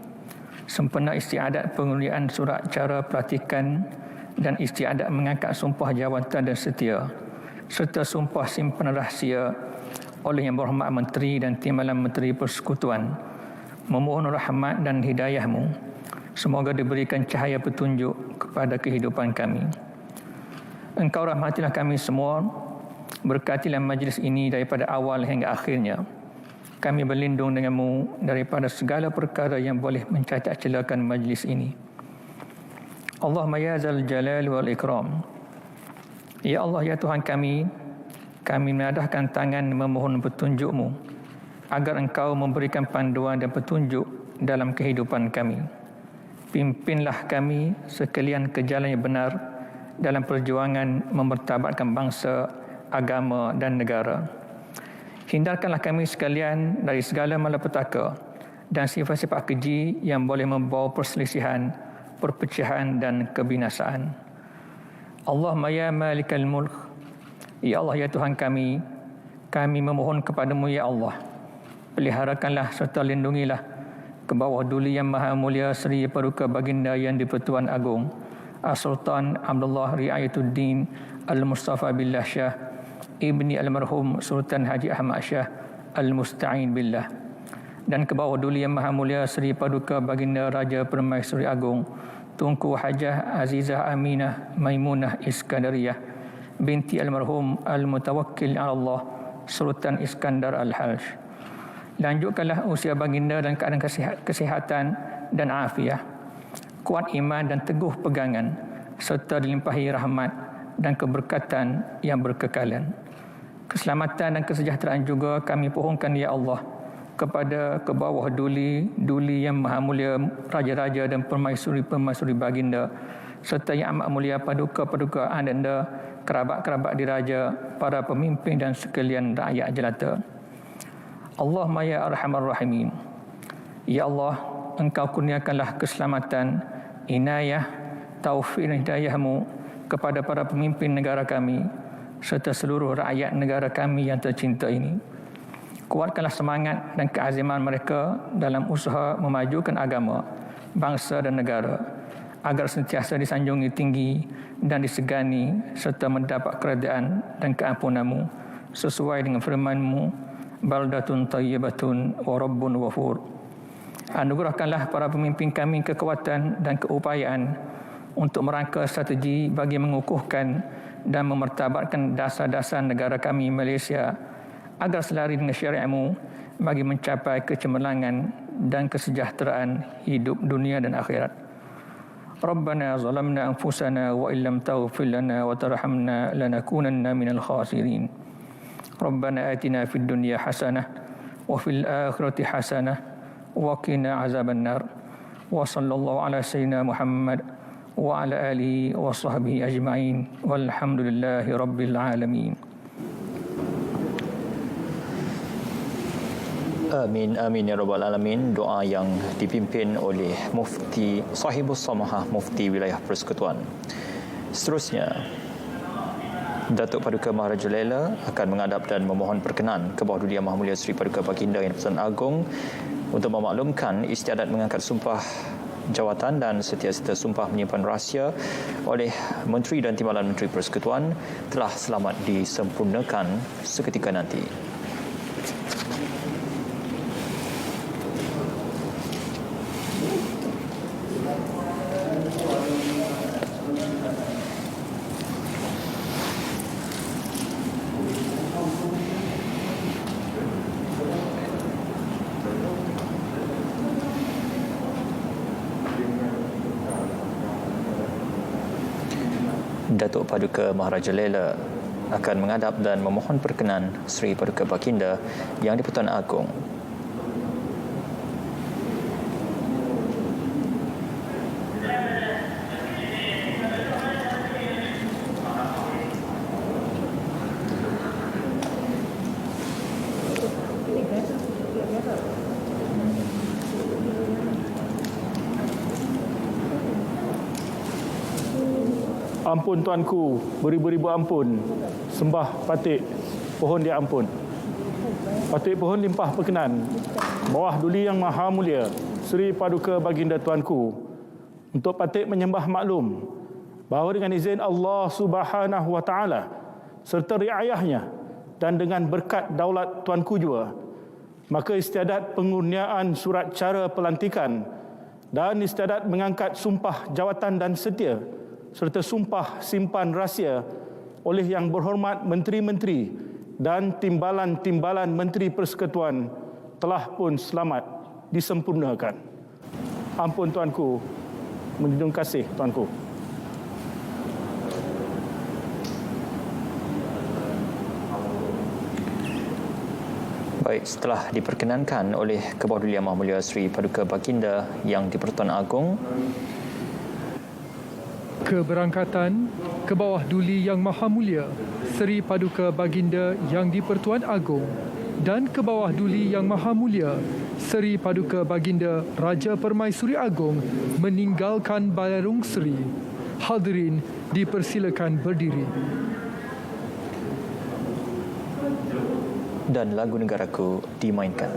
sempena istiadat pengundian surat cara pelantikan dan istiadat mengangkat sumpah jawatan dan setia serta sumpah simpan rahsia oleh Yang Berhormat Menteri dan Timbalan Menteri Persekutuan. Memohon rahmat dan hidayah-Mu, semoga diberikan cahaya petunjuk kepada kehidupan kami. Engkau rahmatilah kami semua, berkatilah majlis ini daripada awal hingga akhirnya. Kami berlindung dengan-Mu daripada segala perkara yang boleh mencacat celakan majlis ini. Allahumma ya zal jalal wal ikram. Ya Allah, ya Tuhan kami menadahkan tangan memohon petunjuk-Mu agar Engkau memberikan panduan dan petunjuk dalam kehidupan kami. Pimpinlah kami sekalian ke jalan yang benar dalam perjuangan memertabatkan bangsa, agama dan negara. Hindarkanlah kami sekalian dari segala malapetaka dan sifat-sifat keji yang boleh membawa perselisihan, perpecahan dan kebinasaan. Allahumma ya malikal mulk. Ya Allah, ya Tuhan kami memohon kepadamu ya Allah, peliharakanlah serta lindungilah ke bawah duli Yang Maha Mulia Sri Paduka Baginda Yang di-Pertuan Agong As-Sultan Abdullah Riayatuddin Al-Mustafa Billah Shah Ibni Almarhum Sultan Haji Ahmad Shah Al-Musta'in Billah, dan ke bawah Duli Yang Maha Mulia Seri Paduka Baginda Raja Permaisuri Agong Tunku Hajah Azizah Aminah Maimunah Iskandariyah binti Almarhum Al-Mutawakkil ala Allah Sultan Iskandar Al-Halsh. Lanjutkanlah usia baginda dan keadaan kesihatan dan afiah, kuat iman dan teguh pegangan, serta dilimpahi rahmat dan keberkatan yang berkekalan. Keselamatan dan kesejahteraan juga kami pohonkan ya Allah kepada ke bawah Duli Yang Maha Mulia Raja-Raja dan Permaisuri-Permaisuri Baginda, serta yang amat mulia paduka-paduka anda, kerabat-kerabat diraja, para pemimpin dan sekalian rakyat jelata. Allahumma ya arhamar rahimin. Ya Allah, Engkau kurniakanlah keselamatan, inayah, taufik dan hidayah-Mu kepada para pemimpin negara kami serta seluruh rakyat negara kami yang tercinta ini. Kuatkanlah semangat dan keaziman mereka dalam usaha memajukan agama, bangsa dan negara, agar sentiasa disanjungi tinggi dan disegani serta mendapat keredaan dan keampunan-Mu sesuai dengan firman-Mu, baldatun tayyibatun wa rabbun ghafur. Anugerahkanlah para pemimpin kami kekuatan dan keupayaan untuk merangka strategi bagi mengukuhkan dan memertabatkan dasar-dasar negara kami Malaysia agar selari dengan syariat-Mu bagi mencapai kecemerlangan dan kesejahteraan hidup dunia dan akhirat. Rabbana zalamna anfusana wa illam taghfir lana wa tarhamna lanakunanna minal khasirin. Rabbana atina fid dunya hasanah wa fil akhirati hasanah wa qina azabannar. Wa sallallahu ala sayyidina Muhammad wa ala alihi wa sahbihi ajma'in walhamdulillahi rabbil alamin. Amin, amin ya rabbal alamin. Doa yang dipimpin oleh Mufti Sahibus Samahah, Mufti Wilayah Persekutuan. Seterusnya, Datuk Paduka Maharaja Lela akan menghadap dan memohon perkenan ke bawah Duli Yang Maha Mulia Seri Paduka Baginda Yang di-Pertuan Agong untuk memaklumkan istiadat mengangkat sumpah jawatan dan setiasa sumpah menyimpan rahsia oleh Menteri dan Timbalan Menteri Persekutuan telah selamat disempurnakan seketika nanti. Datuk Paduka Maharaja Lela akan menghadap dan memohon perkenan Seri Paduka Baginda Yang di-Pertuan Agong. Ampun tuanku, beribu-ribu ampun. Sembah patik pohon dia ampun. Patik pohon limpah perkenan. Bawah Duli Yang Maha Mulia Seri Paduka Baginda tuanku untuk patik menyembah maklum bahawa dengan izin Allah Subhanahu wa taala serta riayahnya dan dengan berkat daulat tuanku juga, maka istiadat pengurniaan surat cara pelantikan dan istiadat mengangkat sumpah jawatan dan setia serta sumpah simpan rahsia oleh Yang Berhormat Menteri-Menteri dan Timbalan-Timbalan Menteri Persekutuan telah pun selamat disempurnakan. Ampun tuanku, menjunjung kasih tuanku. Baik, setelah diperkenankan oleh Kebawah Duli Yang Maha Mulia Seri Paduka Baginda Yang di-Pertuan Agong, keberangkatan ke bawah Duli Yang Maha Mulia Seri Paduka Baginda Yang di-Pertuan Agong dan ke bawah Duli Yang Maha Mulia Seri Paduka Baginda Raja Permaisuri Agong meninggalkan Balarung Seri. Hadirin dipersilakan berdiri. Dan lagu negaraku dimainkan.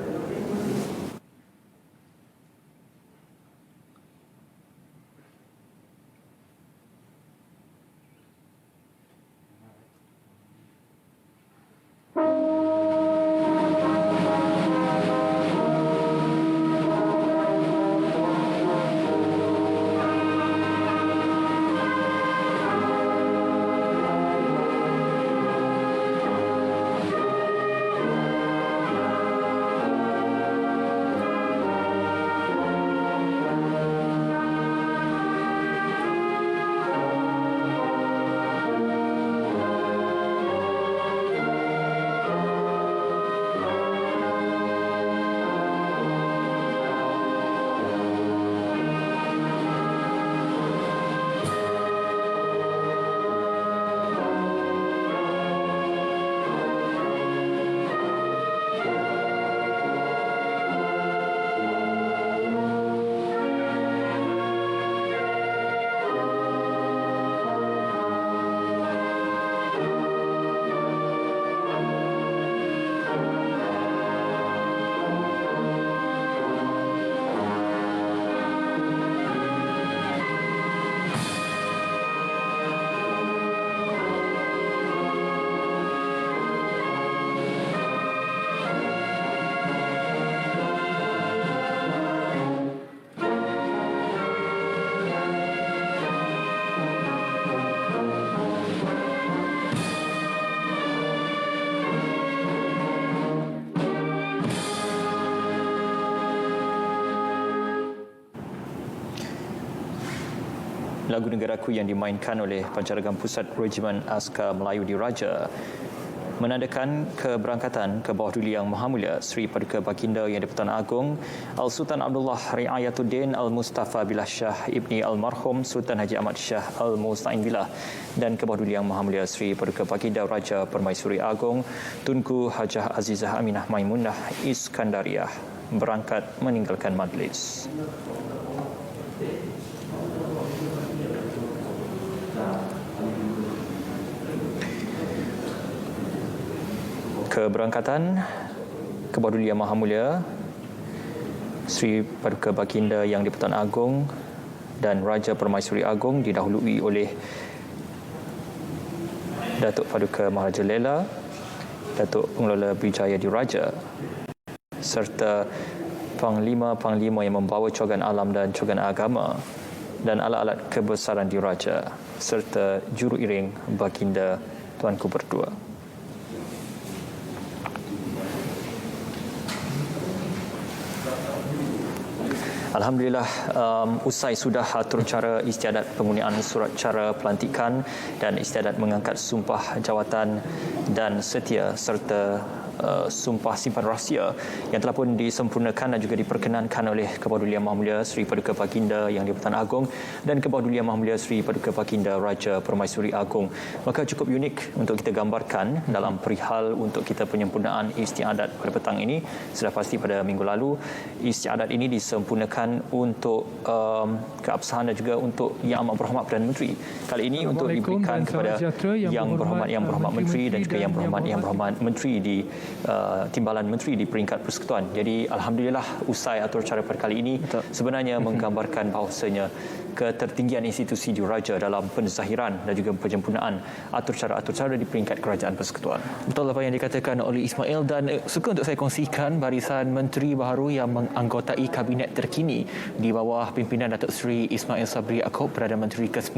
lagu Negaraku yang dimainkan oleh Pancaragam Pusat Regimen Askar Melayu Diraja menandakan keberangkatan ke bawah duli Yang Maha Mulia Sri Paduka Baginda Yang di-Pertuan Agong Al-Sultan Abdullah Riayatuddin Al-Mustafa Billah Shah Ibni Almarhum Sultan Haji Ahmad Shah Al-Musta'in Billah dan ke bawah duli Yang Maha Mulia Sri Paduka Baginda Raja Permaisuri Agong Tunku Hajah Azizah Aminah Maimunah Iskandariah berangkat meninggalkan majlis. Keberangkatan ke bawah duli Yang Maha Mulia Sri Paduka Baginda Yang di-Pertuan Agong dan Raja Permaisuri Agong didahului oleh Datuk Paduka Maharaja Lela, Datuk Pengelola Brijaya Diraja serta panglima-panglima yang membawa cogan alam dan cogan agama dan alat-alat kebesaran diraja serta juru iring Baginda Tuanku berdua. Alhamdulillah, usai sudah atur cara istiadat penggunaan surat cara pelantikan dan istiadat mengangkat sumpah jawatan dan setia serta sumpah simpan rahsia yang telah pun disempurnakan dan juga diperkenankan oleh Kebawah Duli Yang Maha Mulia Sri Paduka Baginda Yang di-Pertuan Agong dan Kebawah Duli Yang Maha Mulia Sri Paduka Baginda Raja Permaisuri Agong. Maka cukup unik untuk kita gambarkan dalam perihal untuk kita penyempurnaan istiadat pada petang ini. Sudah pasti pada minggu lalu istiadat ini disempurnakan untuk keabsahan dan juga untuk Yang Amat Berhormat Perdana Menteri. Kali ini untuk diberikan kepada Yang Berhormat Menteri dan juga Yang Berhormat Menteri di Timbalan Menteri di peringkat persekutuan. Jadi alhamdulillah usai atur cara pada kali ini sebenarnya menggambarkan bahawasanya ketertinggian institusi diraja dalam penzahiran dan juga penyempurnaan atur cara di peringkat kerajaan persekutuan. Betul apa yang dikatakan oleh Ismail dan suka untuk saya kongsikan barisan menteri baharu yang menganggotai kabinet terkini di bawah pimpinan Datuk Seri Ismail Sabri Yaakob, Perdana Menteri ke-9.